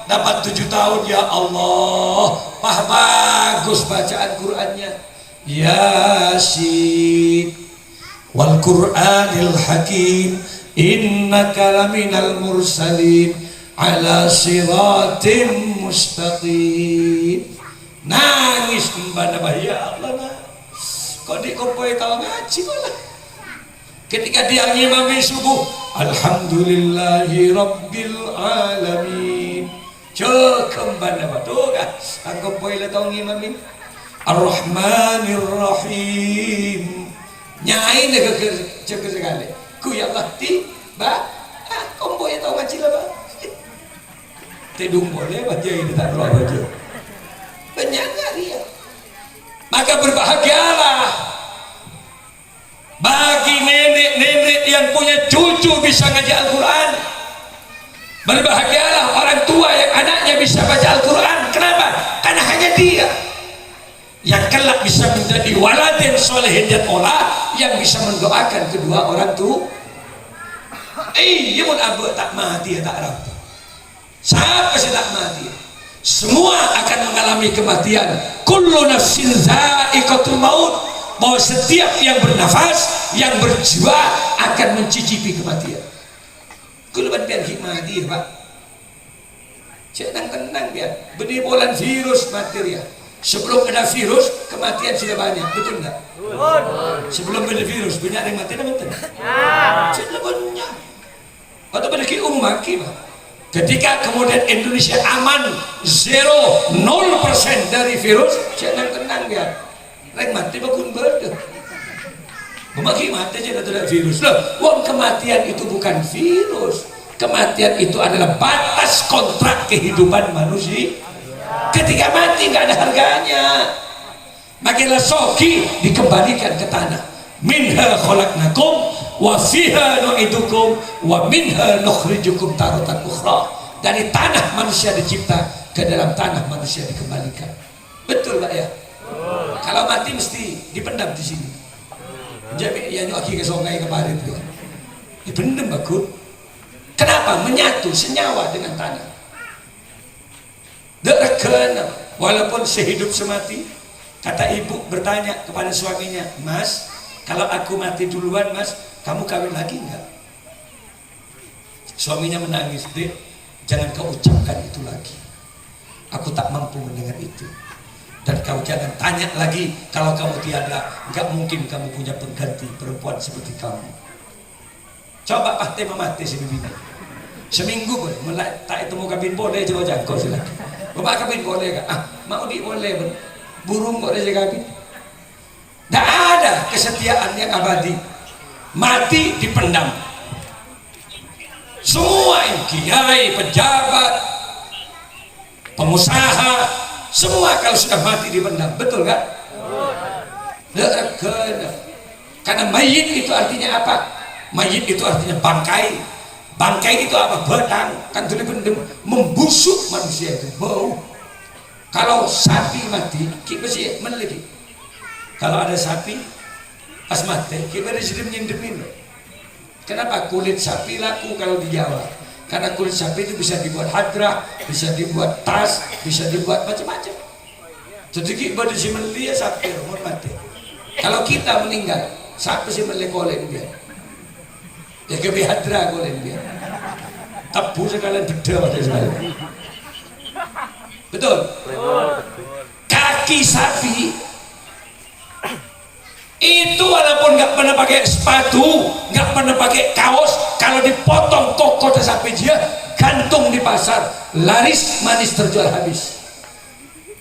dapat 7 tahun ya Allah. Bagus bacaan Qurannya. Yasin wal Qur'anil Hakim innaka laminal mursalin ala siratim mustaqim. Nangis kembali ya Allah nah. Kok dikompoi tahu ngaji malah. Ketika dia ngimami subuh, alhamdulillahi rabbil alamin. Cek kembali tuh kan. Aku poin tahu ngimami. Ar-Rahmanir Rahim. Nyai nak cek sekali. Ku ya Allah tiba. Kombo ya tahu ngaji lah, Pak. Tidung boleh baca ini tak perlu baca. Banyak dia. Maka berbahagialah bagi nenek-nenek yang punya cucu bisa ngaji Al-Quran. Berbahagialah orang tua yang anaknya bisa baca Al-Quran. Kenapa? Karena hanya dia yang kelak bisa menjadi waladin solehin dan olah yang bisa mendoakan kedua orang tua. Iya mun abu tak mati tak rapi. Siapa sih tak mati? Semua akan mengalami kematian. Kullu nafsin za'iqatul maut. Bahwa setiap yang bernafas, yang berjiwa akan mencicipi kematian. Kuluban biar hikmati Pak. Tenang biar. Benibolan virus material. Sebelum ada virus, kematian sudah banyak, betul enggak? Sebelum ada virus, banyak yang mati, betul? Sudah banyak. Atau pada umat kita. Ketika kemudian Indonesia aman, 0% dari virus, tenang biar. Yang mati bakun berdua. Memaki mati aja tidak virus loh. Wong kematian itu bukan virus. Kematian itu adalah batas kontrak kehidupan manusia. Ketika mati nggak ada harganya. Makinlah soki dikembalikan ke tanah. Minha khalaqnakum wa fiha nu'idukum wa minha nukhrijukum taratan ukhra. Dari tanah manusia dicipta, ke dalam tanah manusia dikembalikan. Betul Pak ya? Kalau mati mesti dipendam di sini. Jadi ya nyuaki ke sungai kemarin tuh. Dipendam bagus. Kenapa? Menyatu senyawa dengan tanah. Dereken walaupun sehidup semati. Kata ibu bertanya kepada suaminya, "Mas, kalau aku mati duluan, Mas, kamu kawin lagi enggak?" Suaminya menangis, "Dek, jangan kau ucapkan itu lagi. Aku tak mampu mendengar itu. Dan kau jangan tanya lagi, kalau kamu tiada, enggak mungkin kamu punya pengganti perempuan seperti kamu." Coba Pak Tema mati si bibi. Seminggu boleh, mulai tak itu mau kawin boleh, coba jangkau silakan. Bapak kawin boleh enggak? Mau di boleh. Burung kok dia kawin. Tidak ada kesetiaan yang abadi. Mati dipendam. Semua kiai, pejabat, pengusaha, semua kalau sudah mati dipendam. Betul kan? Karena mayit itu artinya apa? Mayit itu artinya bangkai. Bangkai itu apa? Batang. Kan tulis pendem membusuk manusia itu. Bau. Kalau sapi mati, kita sih meneliti. Kalau ada sapi pas mati, kita disini menyindemin. Kenapa kulit sapi laku kalau di Jawa? Karena kulit sapi itu bisa dibuat hadrah, bisa dibuat tas, bisa dibuat macam-macam. Jadi kita disini meneliti sapi, mau mati. Kalau kita meninggal, sapi sih meneliti kolen dia. Ya kebi hadrah kolen dia. Tabu sekalian beda pada sekalian. Betul? Kaki sapi itu walaupun nggak pernah pakai sepatu, nggak pernah pakai kaos, kalau dipotong kokot sapi dia gantung di pasar, laris manis terjual habis.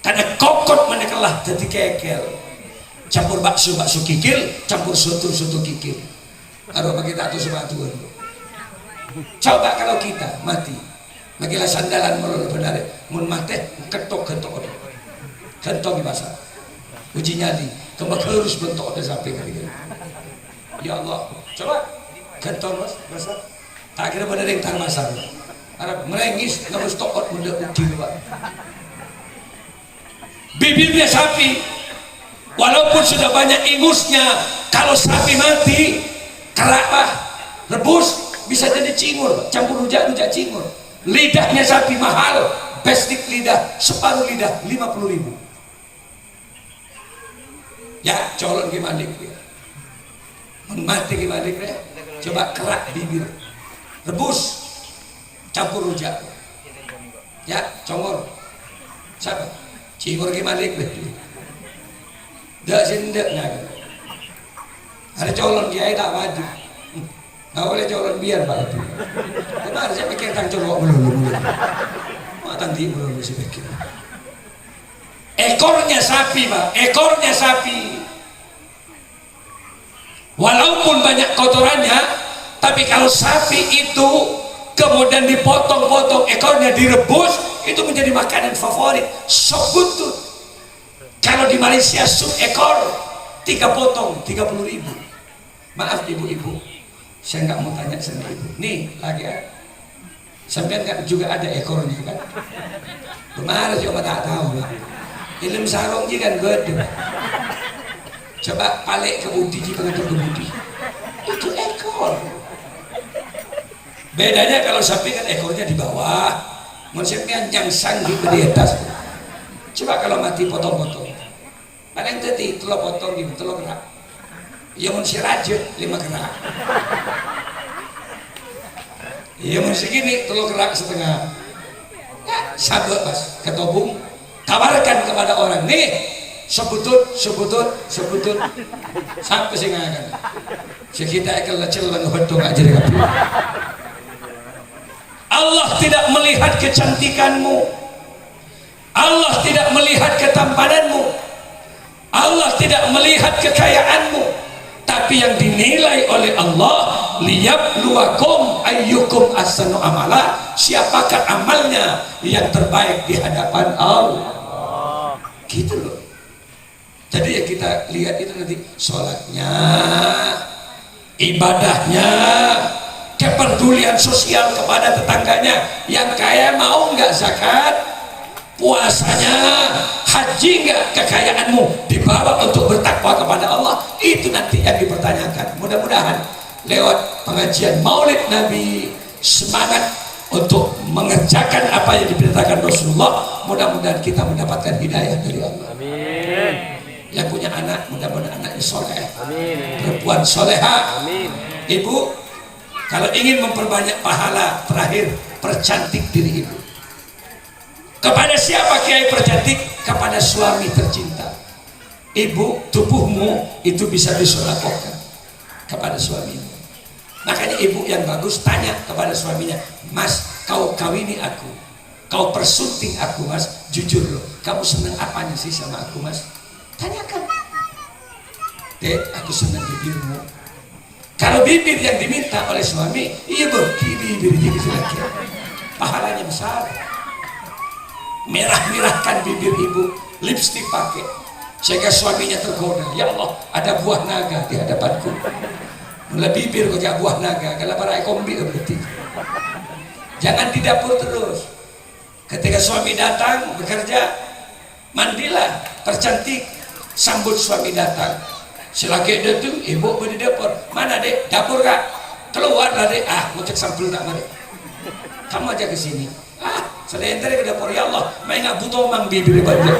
Karena kokot mana kalah jadi kekel. Campur bakso kikil, campur soto kikil. Harus pakai tato sepatu. Coba kalau kita mati, magilah sandalan melulu benar, mun mati ketok kentok di pasar. Uji nyali, kembali harus bentuk ada sampai kali. Ya Allah, coba kentok mas, pasar. Tak kira pada yang tar pasar. Arab merengis, nggak mesti tokot muda uji pak. Bibirnya sapi, walaupun sudah banyak ingusnya, kalau sapi mati, kerak rebus bisa jadi cingur, campur rujak cingur. Lidahnya sapi mahal, bestik lidah, separuh lidah 50.000. Ya, colon gimana dia? Mati gimana dia? Coba kerak bibir, rebus, campur rujak. Ya, congor. Siapa? Cingur gimana dia? Dak sindaknya. Ada colon kiai tak wajib. Nggak boleh colon biar Pak itu. Kemarin saya pikir tang colok belum. Matang di belum sih pikir. Ekornya sapi Pak, ekornya sapi. Walaupun banyak kotorannya, tapi kalau sapi itu kemudian dipotong-potong ekornya direbus, itu menjadi makanan favorit. Sop buntut. Kalau di Malaysia sup ekor 3 potong 30.000. Maaf ibu-ibu, saya nggak mau tanya sama ibu. Nih lagi ya, sampean kan juga ada ekornya kan? Kemarin coba tak tahu lah. Ilmu sarung ji kan gede. Coba balik ke budi ji pengen ke budi. Itu ekor. Bedanya kalau sapi kan ekornya di bawah, konsepnya yang sanggup di atas. Coba kalau mati potong-potong. Paling tadi telur potong gitu, telur kerak. Ya mun si rajut 5 kerak. Ya mun segini telur kerak setengah. Ya, sabar pas ketobung, kabarkan kepada orang nih, sebutut sampai sing akan. Sekita ekal celang betul aja dengan. Allah tidak melihat kecantikanmu. Allah tidak melihat ketampananmu. Allah tidak melihat kekayaanmu. tapi yang dinilai oleh Allah liyabluwakum ayyukum ahsanu amala, siapakah amalnya yang terbaik di hadapan Allah. Gitu loh. Jadi ya kita lihat itu nanti sholatnya, ibadahnya, kepedulian sosial kepada tetangganya, yang kaya mau nggak zakat, puasanya, haji nggak, kekayaanmu dibawa untuk bertakwa kepada Allah, itu nanti yang dipertanyakan. Mudah-mudahan lewat pengajian Maulid Nabi, semangat untuk mengerjakan apa yang diperintahkan Rasulullah, mudah-mudahan kita mendapatkan hidayah dari Allah. Amin. Yang punya anak, mudah-mudahan anaknya soleh, perempuan soleha. Amin. Ibu, kalau ingin memperbanyak pahala, terakhir percantik diri ibu. Kepada siapa kiai percantik? Kepada suami tercinta. Ibu, tubuhmu itu bisa disedekahkan kepada suamimu. Makanya ibu yang bagus tanya kepada suaminya, Mas, kau kawini aku, kau persunting aku, Mas, jujur loh, kamu senang apanya sih sama aku, Mas? Tanyakan. Dek, aku senang bibirmu. Kalau bibir yang diminta oleh suami, iya bibir lagi, pahalanya besar. Merah-merahkan bibir ibu, lipstik pakai, sehingga suaminya tergoda. Ya Allah, ada buah naga di hadapanku. Mulai bibir kok buah naga, kalau para ekombi berarti. Jangan di dapur terus. Ketika suami datang bekerja, mandilah, percantik, sambut suami datang. Selagi dia tuh, ibu di dapur. Mana dek? Dapur kak? Keluar lah dek. Ah, mau cek sampul tak mana? Kamu aja ke sini. Ah, saya entar ke dapur. Ya Allah, main nggak butomang bibir banyak.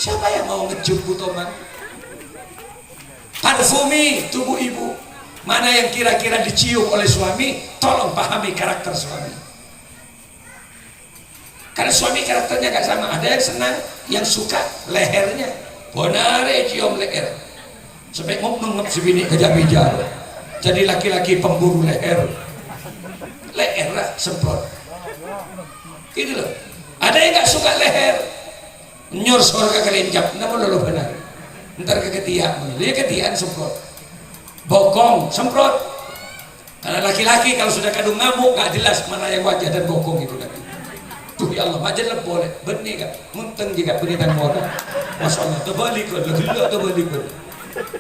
Siapa yang mau ngecup butomang? Parfumi tubuh ibu. Mana yang kira-kira dicium oleh suami? Tolong pahami karakter suami. Karena suami karakternya gak sama. Ada yang senang, yang suka lehernya. Bonare cium leher. Sampai ngop sebini kejar-kejar. Jadi laki-laki pemburu leher. Leher lah semprot. Gitu loh. Ada yang gak suka leher. Nyor sorga kelencap. Namun lo benar. Ntar ke ketiak. Dia ketian semprot. Bokong semprot. Karena laki-laki kalau sudah kadung ngamuk gak jelas mana yang wajah dan bokong itu nanti. Tuh ya Allah, majen lah boleh benih kak, munteng juga penitan moda. Masya Allah, terbalik kan, lebih terbalik kan.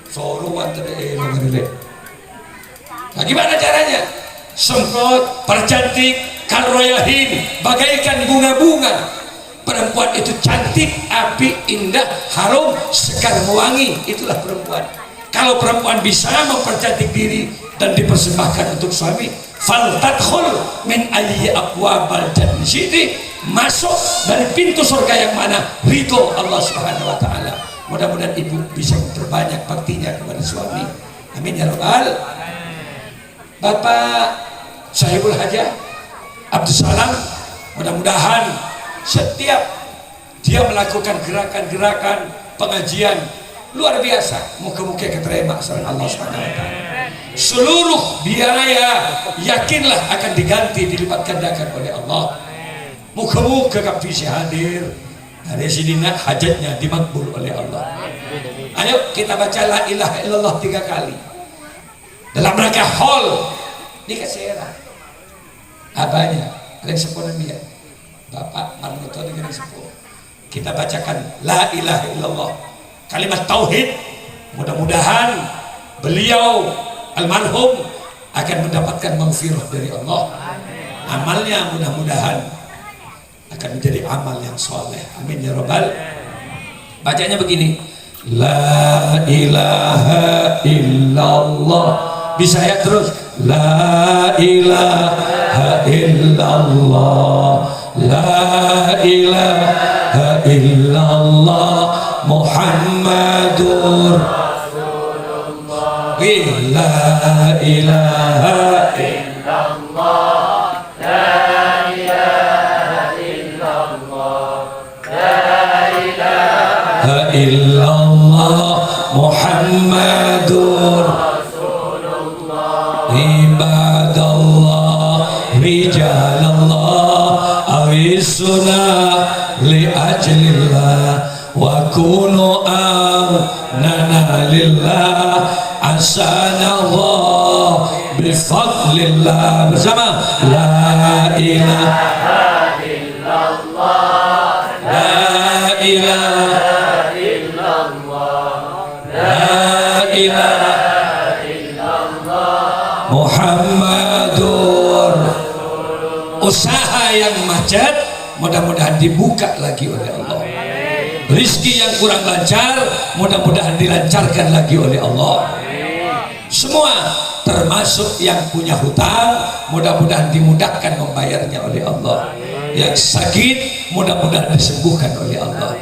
Soruan tadi mengenai. Nah gimana caranya? Semprot, percantik, kalroyahin, bagaikan bunga-bunga. Perempuan itu cantik, api, indah, harum, sekar mewangi. Itulah perempuan. Kalau perempuan bisa mempercantik diri dan dipersembahkan untuk suami, faltadkhul min ayyi abwabal jannati, masuk dari pintu surga yang mana ridho Allah Subhanahu wa taala. Mudah-mudahan ibu bisa memperbanyak baktinya kepada suami. Amin ya rabbal. Bapak Sahibul Hajah Abdus Salam, mudah-mudahan setiap dia melakukan gerakan-gerakan pengajian luar biasa, muka-muka keterima sama Allah Subhanahu wa taala. Seluruh biaya yakinlah akan diganti, dilipat gandakan oleh Allah. Muka-muka kak bisa hadir dari sini, hajatnya dimakbul oleh Allah. Ayo kita baca la ilaha illallah 3 kali dalam rangka haul nikah seera. Abahnya ada yang sepuh dia, Bapak Marmoto dengan yang sepuh. Kita bacakan la ilaha illallah, kalimat tauhid. Mudah-mudahan beliau almarhum akan mendapatkan maghfirah dari Allah. Amalnya mudah-mudahan akan menjadi amal yang soleh. Amin ya rabbal. Bacanya begini, la ilaha illallah. Bisa ya terus, la ilaha illallah, la ilaha illallah Muhammadur Rasulullah. La ilaha illallah, la ilaha illallah, la ilaha illallah Muhammadur Rasulullah. Ibadallah, rijalallah, awisuna li ajlillah, wa kunu amnana lillah hasanallah bifadlillah. Bersama la ilaha illallah, la ilaha illallah, la ilaha illallah Muhammadur. Usaha yang macet mudah-mudahan dibuka lagi oleh Allah. Rizki yang kurang lancar mudah-mudahan dilancarkan lagi oleh Allah. Semua termasuk yang punya hutang mudah-mudahan dimudahkan membayarnya oleh Allah. Yang sakit mudah-mudahan disembuhkan oleh Allah.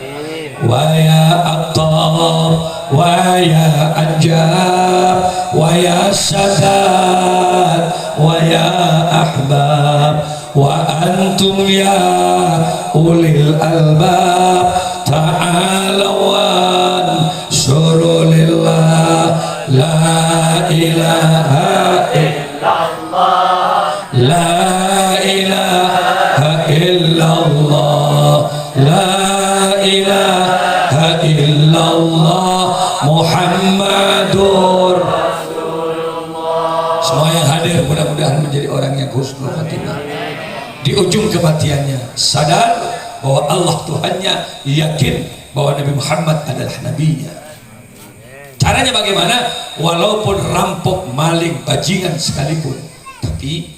Wa ya Attar wa ya Anjab wa ya Sadat wa ya Ahbab wa antum ya ulil albab ta'alawan surulillah la ilaha illallah, la ilaha illallah, la ilaha illallah Muhammadur Rasulullah. Semua yang hadir mudah-mudahan menjadi orang yang husnul khatimah di ujung kematiannya, sadar bahwa Allah Tuhannya, yakin bahwa Nabi Muhammad adalah nabinya. Caranya bagaimana? Walaupun rampok, maling, bajingan sekalipun, tapi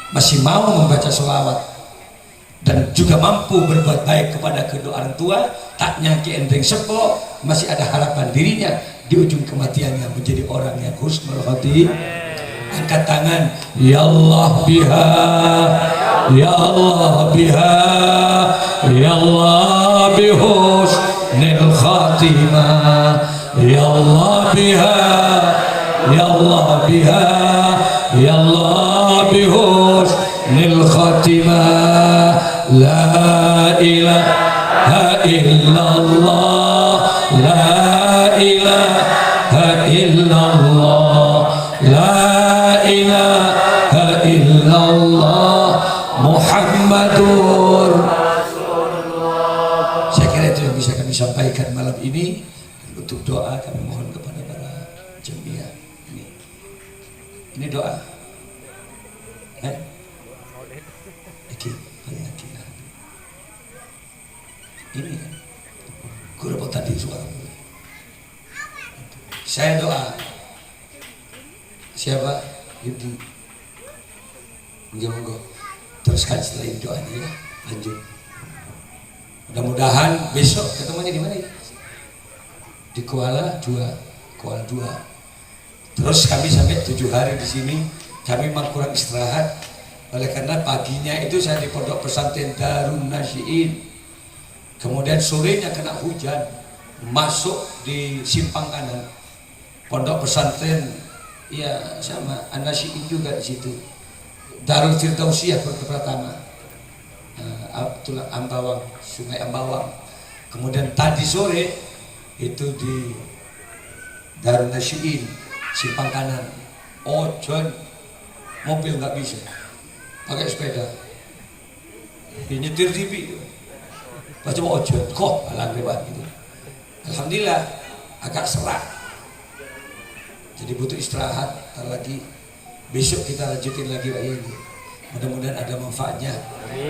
masih mau membaca sholawat dan juga mampu berbuat baik kepada kedua orang tua, tak nyaki endeng sepo, masih ada harapan dirinya di ujung kematiannya menjadi orang yang husnul khatimah. Angkat tangan, ya Allah biha, ya Allah biha, ya Allah bihusnil khatimah, ya Allah biha, ya Allah biha, ya Allah bihusnil khatimah. La ilaha illallah, la ilaha illallah, la ilaha illallah Muhammadur Rasulullah. Saya kira itu yang bisa kami sampaikan malam ini. Untuk doa kami mohon kepada para jamiah. Ini doa. Ini kan guru tadi suara. Saya doa. Siapa? Yudi. Monggo. Teruskan setelah ini doanya ya. Lanjut. Mudah-mudahan besok ketemunya di mana ya? Di Kuala 2. Terus kami sampai 7 hari di sini. Kami memang kurang istirahat. Oleh karena paginya itu saya di pondok pesantren Darun Nasiin. Kemudian sorenya kena hujan, masuk di simpang kanan pondok pesantren. Ya sama An-Nasiin juga di situ. Darul Firdausiyah pertama. Ambawang, Sungai Ambawang. Kemudian tadi sore itu di Darul Nasiin simpang kanan. Ojon mobil nggak bisa, pakai sepeda. Nyetir TV. Baca ojon, kok alang lewat gitu. Alhamdulillah agak serak. Jadi butuh istirahat. Ntar lagi besok kita lanjutin lagi Pak Yai. Mudah-mudahan ada manfaatnya.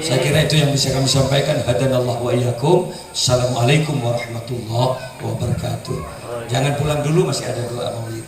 Saya kira itu yang bisa kami sampaikan. Hadanallahu wa iyyakum. Assalamualaikum warahmatullahi wabarakatuh. Jangan pulang dulu, masih ada doa maulid.